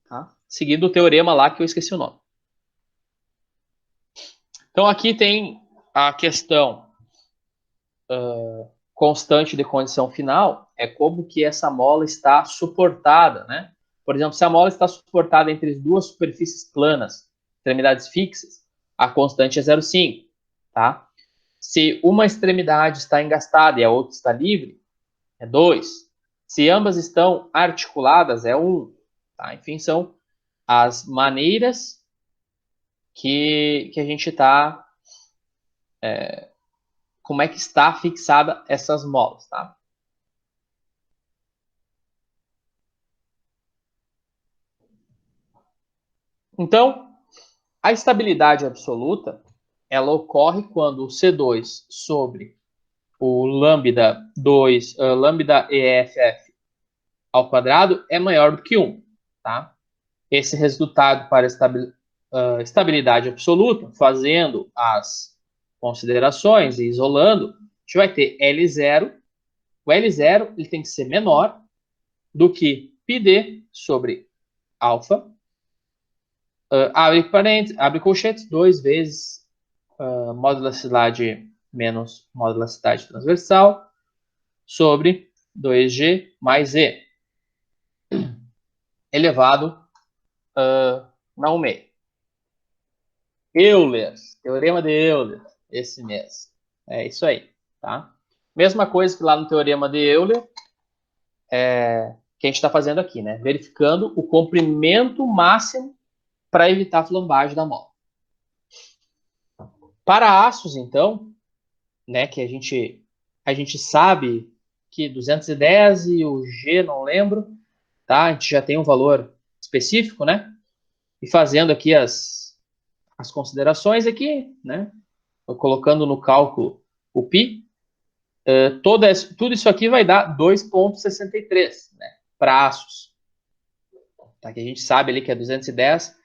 [SPEAKER 1] Tá? Seguindo o teorema lá que eu esqueci o nome. Então aqui tem a questão constante de condição final, é como que essa mola está suportada, né? Por exemplo, se a mola está suportada entre duas superfícies planas, extremidades fixas, a constante é 0,5, tá? Se uma extremidade está engastada e a outra está livre, é 2. Se ambas estão articuladas, é 1. Tá? Enfim, são as maneiras que a gente está... como é que está fixada essas molas, tá? Então, a estabilidade absoluta, ela ocorre quando o C2 sobre o lambda 2, lambda EFF ao quadrado é maior do que 1, tá? Esse resultado para estabilidade absoluta, fazendo as considerações e isolando, a gente vai ter L0. O L0 ele tem que ser menor do que πd sobre alfa, abre parênteses, abre colchetes, 2 vezes modularidade menos modularidade transversal sobre 2G mais E, elevado na 1 meio. Euler, teorema de Euler, esse mesmo. É isso aí, tá? Mesma coisa que lá no teorema de Euler, que a gente está fazendo aqui, né? Verificando o comprimento máximo para evitar a flambagem da mola. Para aços, então, né, que a gente sabe que 210 e o G, não lembro, tá? A gente já tem um valor específico, né? E fazendo aqui as considerações aqui, né? Colocando no cálculo o π, tudo isso aqui vai dar 2,63, né? Para aços. Tá? Que a gente sabe ali que é 210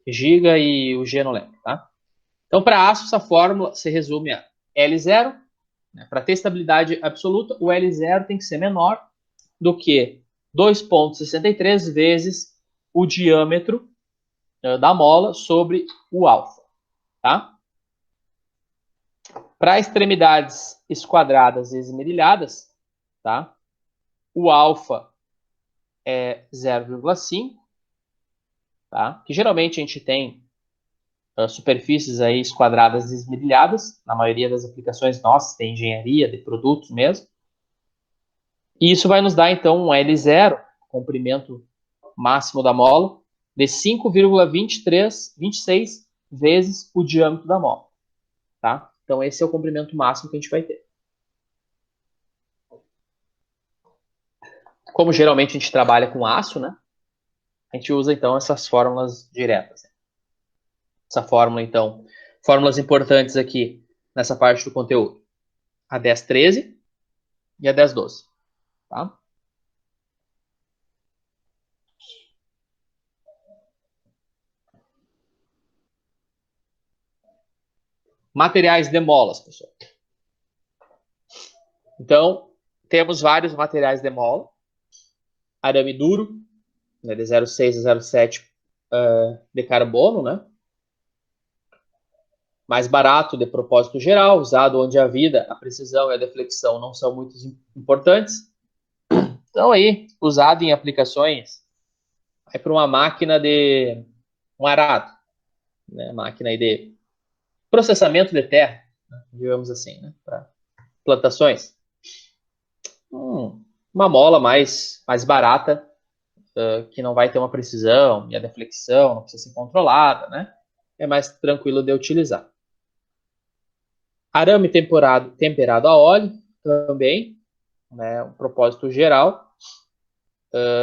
[SPEAKER 1] GB e o G não lembro, tá? Então, para aços, a fórmula se resume a L0. Né? Para ter estabilidade absoluta, o L0 tem que ser menor do que 2,63 vezes o diâmetro da mola sobre o alfa. Tá? Para extremidades esquadradas e esmerilhadas, tá? O alfa é 0,5, tá? Que geralmente a gente tem superfícies aí esquadradas e esmerilhadas, na maioria das aplicações nossas, tem engenharia de produtos mesmo. E isso vai nos dar, então, um L0, comprimento máximo da mola, de 5,26 vezes o diâmetro da mola. Tá? Então, esse é o comprimento máximo que a gente vai ter. Como geralmente a gente trabalha com aço, né? A gente usa, então, essas fórmulas diretas. Essa fórmula, então, fórmulas importantes aqui nessa parte do conteúdo. A 1013 e a 1012. Tá? Materiais de molas, pessoal. Então, temos vários materiais de mola. Arame duro, né, de 0,6 a 0,7 de carbono, né? Mais barato de propósito geral, usado onde a vida, a precisão e a deflexão não são muito importantes. Então, aí, usado em aplicações para uma máquina de um arado, né? Máquina aí de processamento de terra, né? Digamos assim, né? Para plantações. Uma mola mais barata, que não vai ter uma precisão e a deflexão não precisa ser controlada, né? É mais tranquilo de utilizar. Arame temperado a óleo também, né? Um propósito geral,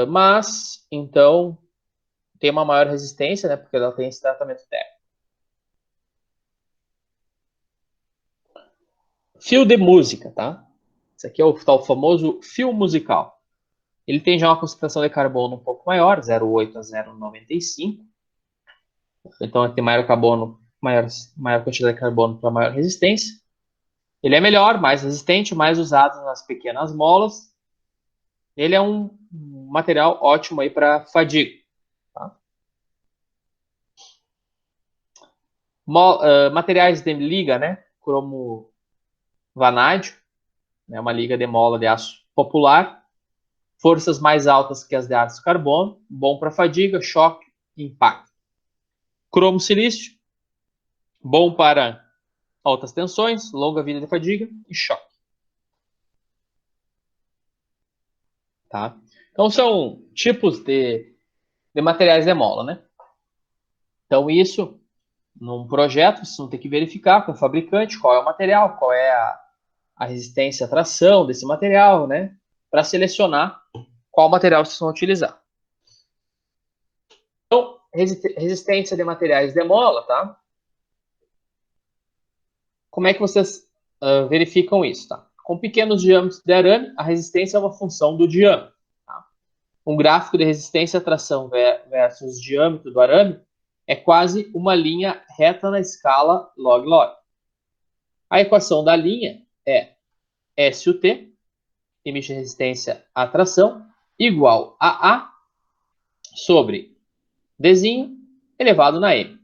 [SPEAKER 1] mas então tem uma maior resistência, né? Porque ela tem esse tratamento térmico. Fio de música, tá? Esse aqui é o tal famoso fio musical. Ele tem já uma concentração de carbono um pouco maior, 0,8 a 0,95. Então tem maior quantidade de carbono para maior resistência. Ele é melhor, mais resistente, mais usado nas pequenas molas. Ele é um material ótimo aí para fadiga. Tá? Materiais de liga, né? Cromo vanádio, né? Uma liga de mola de aço popular. Forças mais altas que as de aço carbono. Bom para fadiga, choque e impacto. Cromo silício. Bom para altas tensões, longa vida de fadiga e choque. Tá? Então, são tipos de materiais de mola, né? Então, isso, num projeto, vocês vão ter que verificar com o fabricante qual é o material, qual é a resistência à tração desse material, né? Para selecionar qual material vocês vão utilizar. Então, resistência de materiais de mola, tá? Como é que vocês verificam isso, tá? Com pequenos diâmetros de arame, a resistência é uma função do diâmetro. Tá? Um gráfico de resistência à tração versus diâmetro do arame é quase uma linha reta na escala log-log. A equação da linha é SUT, limite de resistência à tração, igual a sobre Dzinho elevado na M.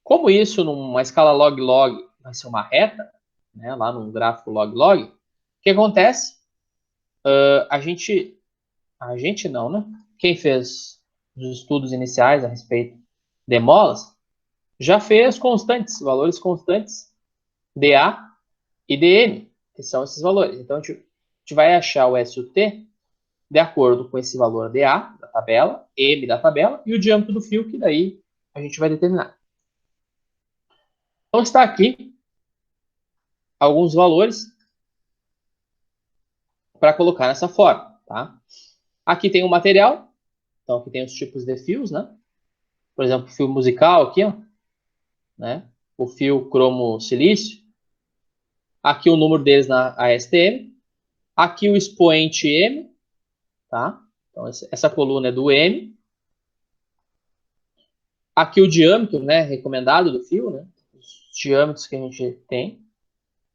[SPEAKER 1] Como isso, numa escala log-log, vai ser uma reta, né, lá num gráfico log-log, o que acontece? A gente não, né? Quem fez os estudos iniciais a respeito de molas, já fez constantes, valores constantes, dA e dm, que são esses valores. Então, a gente vai achar o SUT de acordo com esse valor dA da tabela, m da tabela, e o diâmetro do fio, que daí a gente vai determinar. Então, está aqui alguns valores para colocar nessa forma, tá? Aqui tem o material, então aqui tem os tipos de fios, né? Por exemplo, fio musical aqui, ó, né? O fio cromo silício. Aqui o número deles na ASTM. Aqui o expoente M, tá? Então essa coluna é do M. Aqui o diâmetro, né, recomendado do fio, né? Os diâmetros que a gente tem.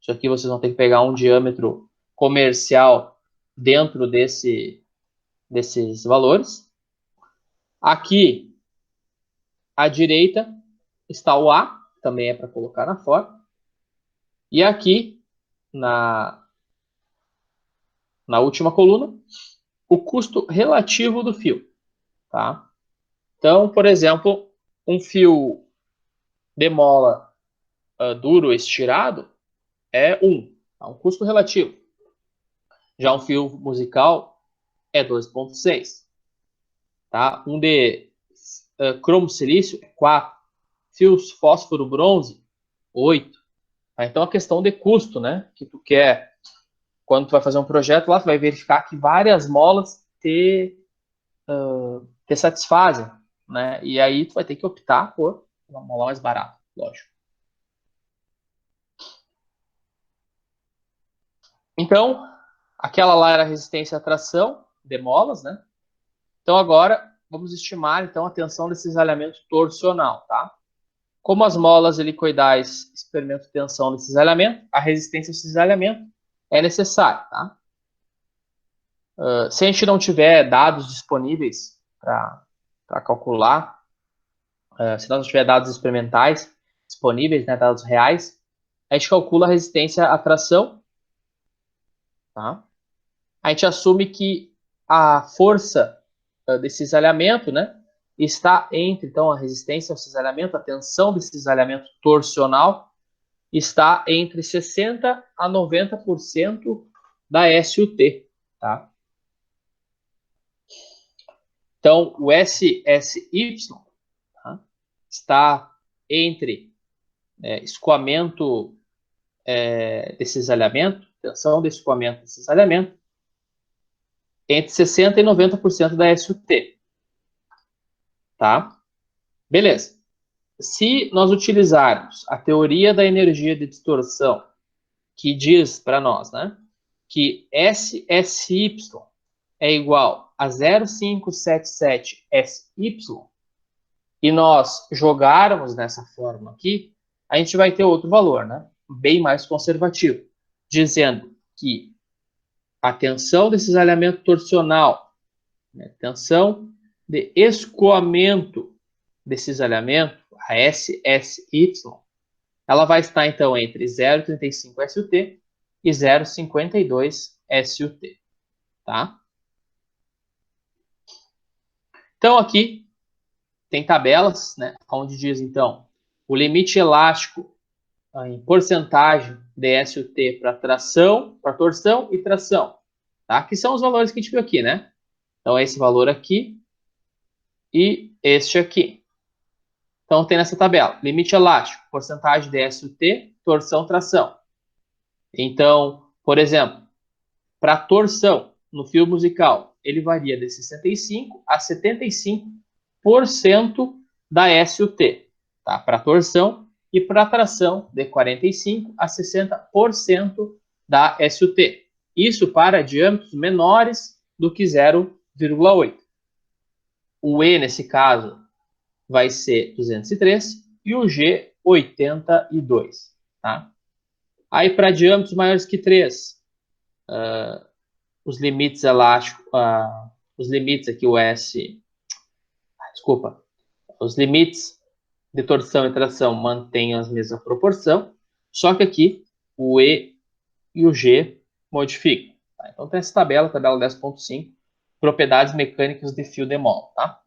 [SPEAKER 1] Isso aqui vocês vão ter que pegar um diâmetro comercial dentro desses valores. Aqui à direita está o A, também é para colocar na foto. E aqui, na última coluna, o custo relativo do fio. Tá? Então, por exemplo, um fio de mola duro estirado é 1, tá? Um custo relativo. Já um fio musical é 2,6. Tá? Um de cromo silício é 4. Fios fósforo bronze, 8. Tá? Então, a questão de custo, né? Que tu quer, quando tu vai fazer um projeto lá, tu vai verificar que várias molas te satisfazem, né? E aí tu vai ter que optar por uma mola mais barata, lógico. Então, aquela lá era a resistência à tração de molas, né? Então agora vamos estimar então a tensão desse cisalhamento torsional, tá? Como as molas helicoidais experimentam tensão desse cisalhamento, a resistência ao cisalhamento é necessária, tá? Se a gente não tiver dados disponíveis para calcular, se nós não tiver dados experimentais disponíveis, né, dados reais, a gente calcula a resistência à tração, tá? A gente assume que a força desse cisalhamento, né, está entre, então, a resistência ao cisalhamento, a tensão desse cisalhamento torsional, está entre 60% a 90% da SUT, tá? Então, o SSY, tá, está entre escoamento desse cisalhamento, tensão de escoamento desse cisalhamento, entre 60% e 90% da SUT. Tá? Beleza. Se nós utilizarmos a teoria da energia de distorção, que diz para nós, né, que SSY é igual a 0,577 SY, e nós jogarmos nessa fórmula aqui, a gente vai ter outro valor, né, bem mais conservativo, dizendo que a tensão desse cisalhamento torsional, né, tensão de escoamento desse cisalhamento, a SSY, ela vai estar então entre 0,35 SUT e 0,52 SUT, tá? Então aqui tem tabelas, né, onde diz então o limite elástico em porcentagem de SUT para tração, para torção e tração, tá? Que são os valores que a gente viu aqui, né? Então esse valor aqui e este aqui. Então tem nessa tabela, limite elástico, porcentagem de SUT, torção, tração. Então, por exemplo, para torção no fio musical, ele varia de 65% a 75% da SUT, tá? Para torção, e para tração de 45% a 60% da SUT. Isso para diâmetros menores do que 0,8. O E, nesse caso, vai ser 203 e o G, 82. Tá? Aí, para diâmetros maiores que 3, os limites elásticos, os limites aqui, o S Desculpa. Os limites de torção e tração mantêm a mesma proporção, só que aqui o E e o G modificam. Tá? Então tem essa tabela 10.5, propriedades mecânicas de fio de mola. Tá?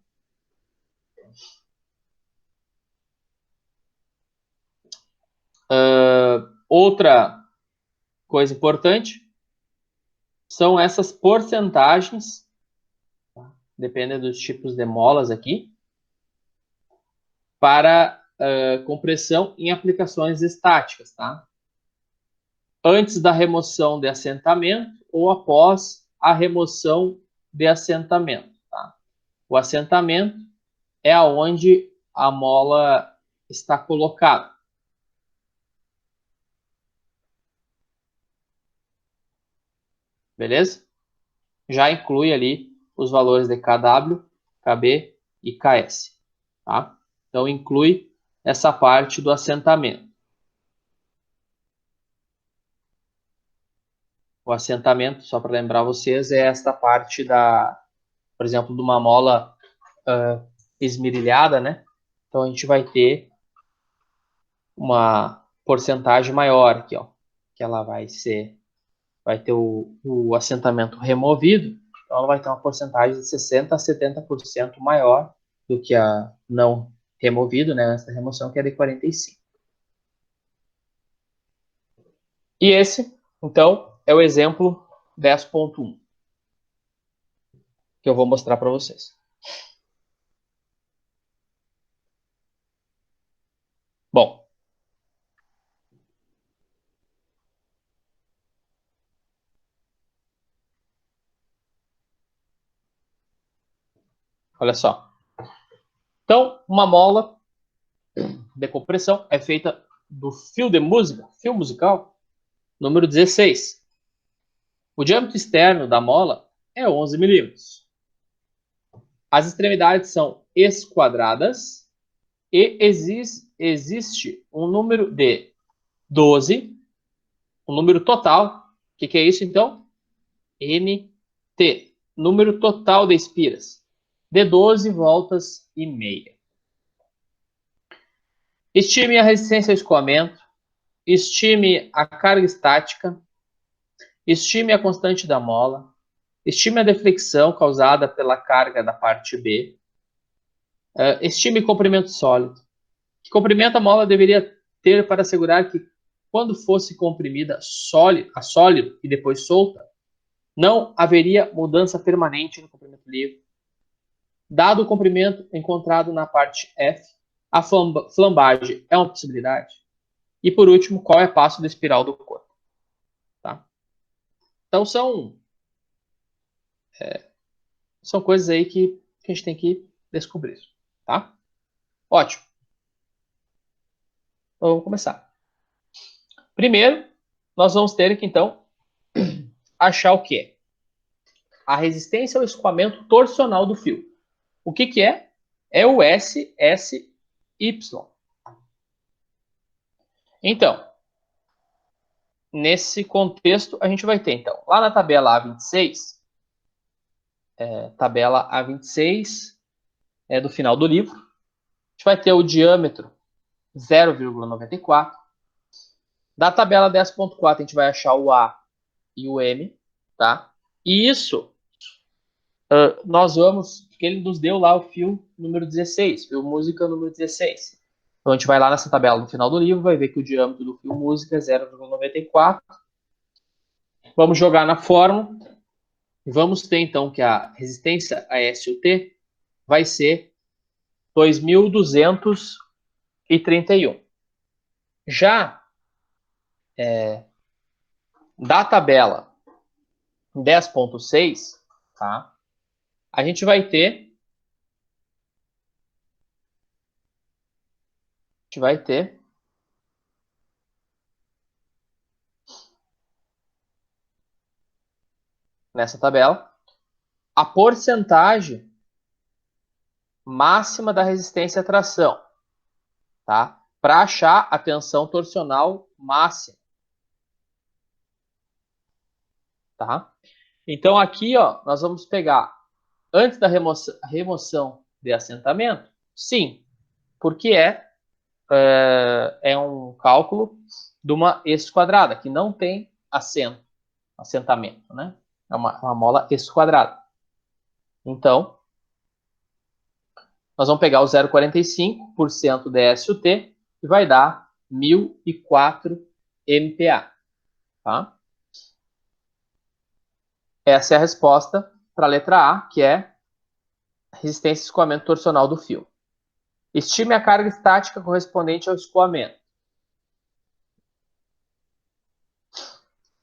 [SPEAKER 1] Outra coisa importante são essas porcentagens, tá? Dependendo dos tipos de molas aqui, para compressão em aplicações estáticas, tá? Antes da remoção de assentamento ou após a remoção de assentamento. Tá? O assentamento é aonde a mola está colocada. Beleza? Já inclui ali os valores de KW, KB e KS. Tá? Então, inclui essa parte do assentamento. O assentamento, só para lembrar vocês, é esta parte da, por exemplo, de uma mola esmerilhada, né? Então, a gente vai ter uma porcentagem maior aqui, ó, que ela vai ter o assentamento removido, então ela vai ter uma porcentagem de 60% a 70% maior do que a não removido, né, essa remoção que é de 45%. E esse, então, é o exemplo 10.1 que eu vou mostrar para vocês. Bom, olha só. Então, uma mola de compressão é feita do fio de música, fio musical, número 16. O diâmetro externo da mola é 11 milímetros. As extremidades são esquadradas e existe um número de 12, um número total. O que é isso, então? NT, número total de espiras, de 12 voltas e meia. Estime a resistência ao escoamento, estime a carga estática, estime a constante da mola, estime a deflexão causada pela carga da parte B, estime comprimento sólido. Que comprimento a mola deveria ter para assegurar que, quando fosse comprimida a sólido e depois solta, não haveria mudança permanente no comprimento livre. Dado o comprimento encontrado na parte F, a flambagem é uma possibilidade. E, por último, qual é o passo da espiral do corpo. Tá? Então, são coisas aí que a gente tem que descobrir. Tá? Ótimo. Então, vamos começar. Primeiro, nós vamos ter que, então, achar o quê? A resistência ao escoamento torsional do fio. O que é? É o SSY. Então, nesse contexto, a gente vai ter, então, lá na tabela A26, tabela A26 é do final do livro, a gente vai ter o diâmetro 0,94. Da tabela 10.4, a gente vai achar o A e o M, tá? E isso, nós vamos, porque ele nos deu lá o fio número 16, fio música número 16. Então, a gente vai lá nessa tabela no final do livro, vai ver que o diâmetro do fio música é 0,94. Vamos jogar na fórmula. E vamos ter, então, que a resistência a SUT vai ser 2.231. Já da tabela 10.6, tá? A gente vai ter nessa tabela a porcentagem máxima da resistência à tração, tá? Para achar a tensão torsional máxima, tá? Então aqui, ó, nós vamos pegar antes da remoção de assentamento? Sim, porque é um cálculo de uma esquadrada, que não tem assentamento, né? É uma mola esquadrada. Então, nós vamos pegar o 0,45% de SUT e vai dar 1.004 MPa. Tá? Essa é a resposta para a letra A, que é resistência e escoamento torsional do fio. Estime a carga estática correspondente ao escoamento.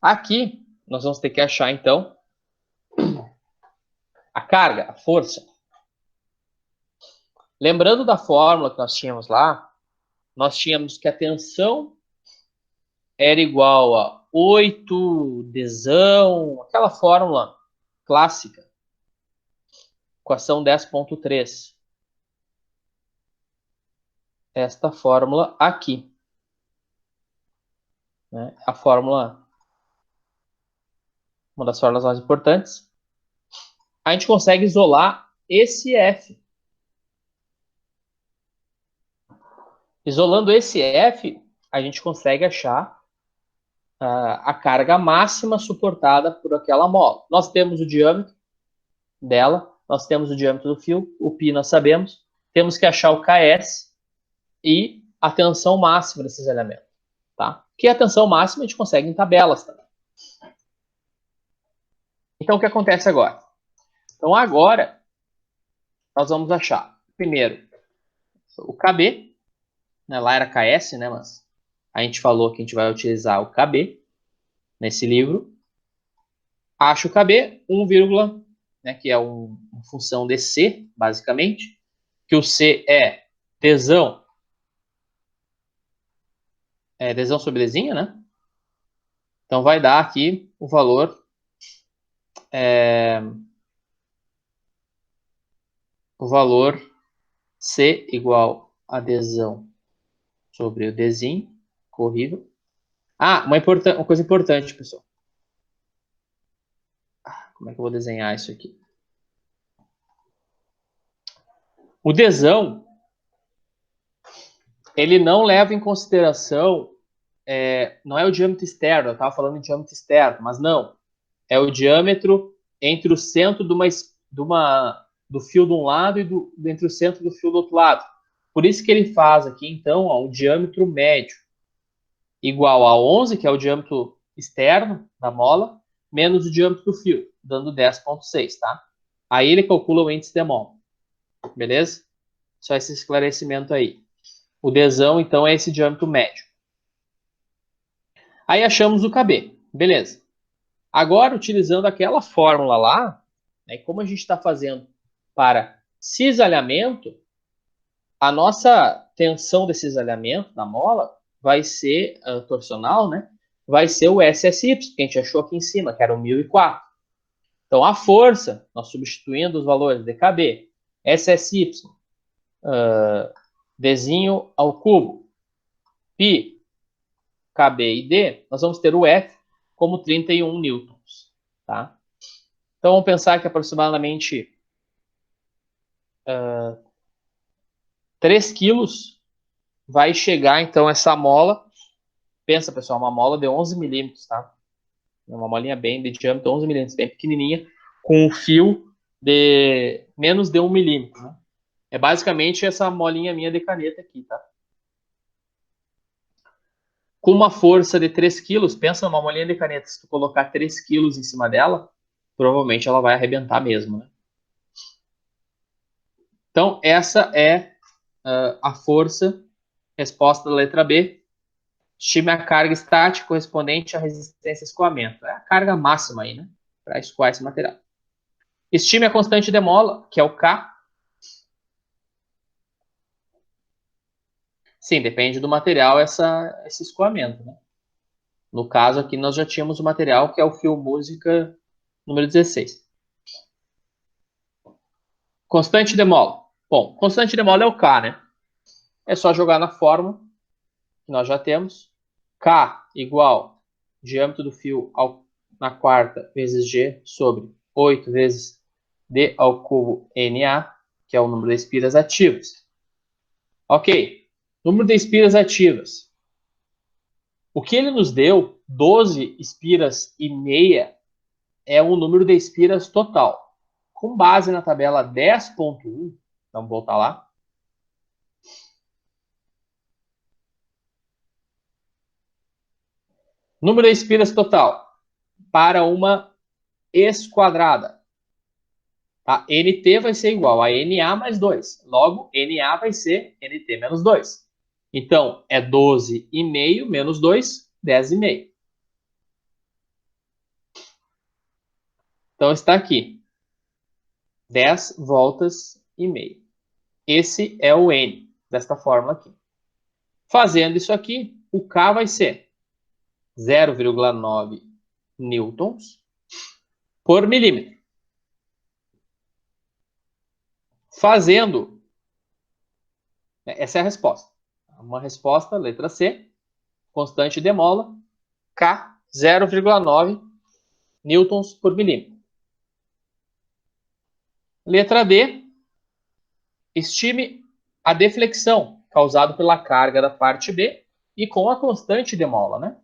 [SPEAKER 1] Aqui, nós vamos ter que achar, então, a carga, a força. Lembrando da fórmula que nós tínhamos lá, nós tínhamos que a tensão era igual a 8 desão, aquela fórmula clássica, equação 10.3. Esta fórmula aqui. Né? A fórmula, uma das fórmulas mais importantes. A gente consegue isolar esse F. Isolando esse F, a gente consegue achar a carga máxima suportada por aquela mola. Nós temos o diâmetro dela, nós temos o diâmetro do fio, o π nós sabemos, temos que achar o Ks e a tensão máxima desses elementos. Tá? Que a tensão máxima a gente consegue em tabelas também. Então, o que acontece agora? Então, agora, nós vamos achar, primeiro, o KB, né? Lá era KS, né? Mas a gente falou que a gente vai utilizar o KB nesse livro. Acho o KB, 1, né? Que é uma função de C, basicamente, que o C é tesão, desão sobre desinho, né? Então, vai dar aqui o valor C igual a desão sobre o desinho corrido. Ah, uma coisa importante, pessoal. Como é que eu vou desenhar isso aqui? O desão, ele não leva em consideração, não é o diâmetro externo, eu estava falando de diâmetro externo, mas não. É o diâmetro entre o centro do fio de um lado e entre o centro do fio do outro lado. Por isso que ele faz aqui, então, ó, um diâmetro médio igual a 11, que é o diâmetro externo da mola, menos o diâmetro do fio, dando 10,6, tá? Aí ele calcula o índice de mol. Beleza? Só esse esclarecimento aí. O desão, então, é esse diâmetro médio. Aí achamos o KB. Beleza. Agora, utilizando aquela fórmula lá, né, como a gente está fazendo para cisalhamento, a nossa tensão de cisalhamento da mola vai ser torsional, né? Vai ser o SSY, que a gente achou aqui em cima, que era o 1004. Então, a força, nós substituindo os valores de KB, SSY, Dzinho ao cubo, π, KB e D, nós vamos ter o F como 31 newtons. Tá? Então, vamos pensar que aproximadamente 3 quilos vai chegar, então, essa mola. Pensa, pessoal, uma mola de 11 milímetros, tá? Uma molinha bem de diâmetro, 11 milímetros, bem pequenininha, com um fio de menos de 1 milímetro. Né? É basicamente essa molinha minha de caneta aqui, tá? Com uma força de 3 quilos, pensa numa molinha de caneta, se tu colocar 3 quilos em cima dela, provavelmente ela vai arrebentar mesmo, né? Então, essa é a força, resposta da letra B. Estime a carga estática correspondente à resistência a escoamento. É a carga máxima aí, né? Para escoar esse material. Estime a constante de mola, que é o K. Sim, depende do material esse escoamento, né? No caso aqui, nós já tínhamos o material que é o fio música número 16. Constante de mola. Bom, constante de mola é o K, né? É só jogar na fórmula que nós já temos. K igual diâmetro do fio na quarta vezes G sobre 8 vezes D ao cubo NA, que é o número de espiras ativas. Ok, número de espiras ativas. O que ele nos deu, 12 espiras e meia, é o número de espiras total. Com base na tabela 10.1, vamos voltar lá. Número de espiras total para uma esquadrada. Tá? NT vai ser igual a NA mais 2. Logo, NA vai ser NT menos 2. Então, é 12,5 menos 2, 10,5. Então, está aqui. 10 voltas e meia. Esse é o N, desta forma aqui. Fazendo isso aqui, o K vai ser 0,9 newtons por milímetro. Fazendo, essa é a resposta. Uma resposta, letra C, constante de mola, K, 0,9 newtons por milímetro. Letra D, estime a deflexão causada pela carga da parte B e com a constante de mola, né?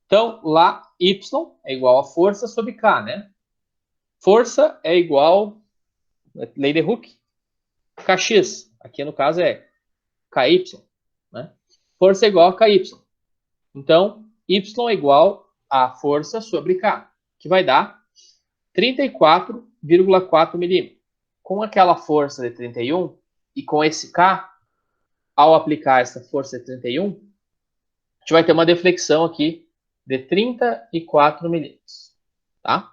[SPEAKER 1] Então, lá, Y é igual a força sobre K, né? Força é igual, lei de Hooke, Kx. Aqui, no caso, é Ky, né? Força é igual a Ky. Então, Y é igual a força sobre K, que vai dar 34,4 milímetros. Com aquela força de 31 e com esse K, ao aplicar essa força de 31, a gente vai ter uma deflexão aqui de 34 milímetros. Tá?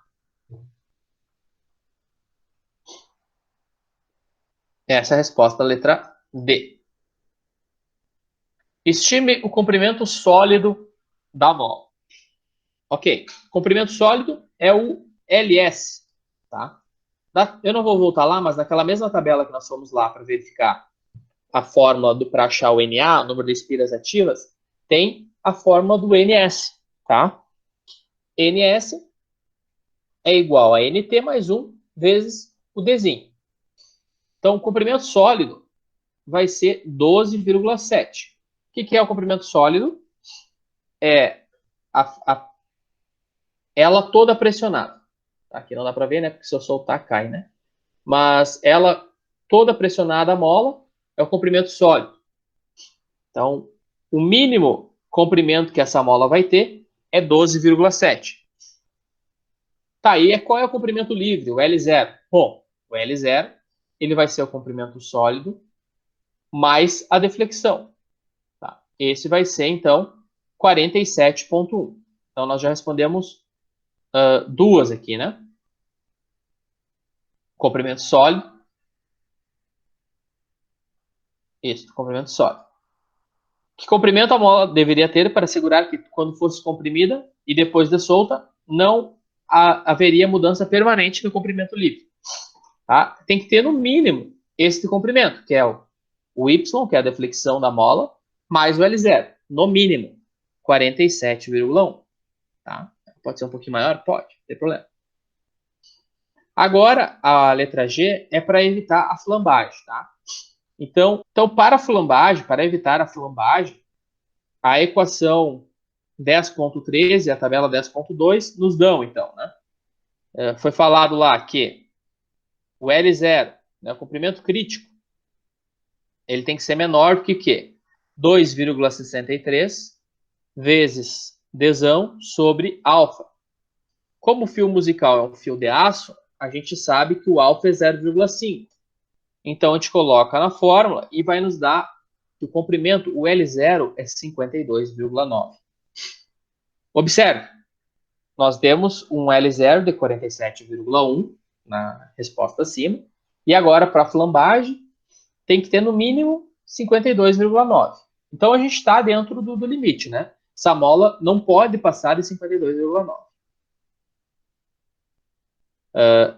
[SPEAKER 1] Essa é a resposta da letra D. Estime o comprimento sólido da mola. Ok, comprimento sólido é o LS. Tá? Eu não vou voltar lá, mas naquela mesma tabela que nós fomos lá para verificar a fórmula para achar o NA, o número de espiras ativas, tem a fórmula do NS. Tá? NS é igual a NT mais 1 vezes o Dzinho. Então, o comprimento sólido vai ser 12,7. O que é o comprimento sólido? É ela toda pressionada. Aqui não dá para ver, né? Porque se eu soltar, cai, né? Mas ela toda pressionada, a mola, é o comprimento sólido. Então, o mínimo comprimento que essa mola vai ter é 12,7. Tá, e qual é o comprimento livre, o L0? Bom, o L0 ele vai ser o comprimento sólido mais a deflexão. Tá? Esse vai ser, então, 47,1. Então, nós já respondemos duas aqui, né? Comprimento sólido. Isso, comprimento sólido. Que comprimento a mola deveria ter para assegurar que, quando fosse comprimida e depois de solta, não haveria mudança permanente no comprimento livre? Tá? Tem que ter, no mínimo, esse comprimento, que é o Y, que é a deflexão da mola, mais o L0. No mínimo, 47,1. Tá? Pode ser um pouquinho maior? Pode, não tem problema. Agora, a letra G é para evitar a flambagem. Tá? Então, para a flambagem, para evitar a flambagem, a equação 10.13 e a tabela 10.2 nos dão, então, né? Foi falado lá que o L0, né, o comprimento crítico, ele tem que ser menor do que o quê? 2,63 vezes Dzão sobre alfa. Como o fio musical é um fio de aço, a gente sabe que o alfa é 0,5. Então, a gente coloca na fórmula e vai nos dar que o comprimento, o L0, é 52,9. Observe, nós temos um L0 de 47,1 na resposta acima. E agora, para a flambagem, tem que ter no mínimo 52,9. Então, a gente está dentro do limite, né? Essa mola não pode passar de 52,9.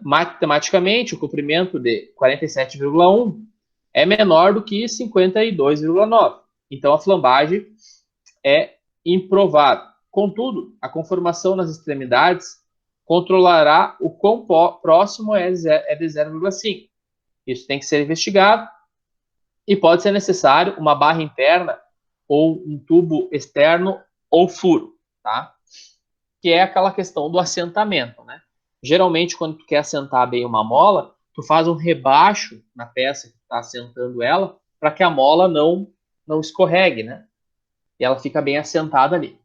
[SPEAKER 1] Matematicamente, o comprimento de 47,1 é menor do que 52,9. Então, a flambagem é improvável. Contudo, a conformação nas extremidades controlará o quão próximo é de 0,5. Isso tem que ser investigado e pode ser necessário uma barra interna ou um tubo externo ou furo, tá? Que é aquela questão do assentamento, né? Geralmente, quando tu quer assentar bem uma mola, tu faz um rebaixo na peça que está assentando ela, para que a mola não escorregue, né? E ela fica bem assentada ali.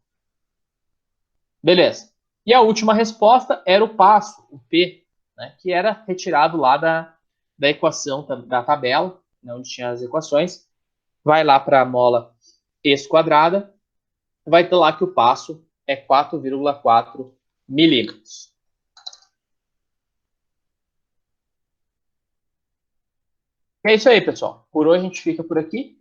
[SPEAKER 1] Beleza. E a última resposta era o passo, o P, né? Que era retirado lá da equação da tabela, né, onde tinha as equações. Vai lá para a mola esquadrada, vai ter lá que o passo é 4,4 milímetros. É isso aí, pessoal. Por hoje a gente fica por aqui.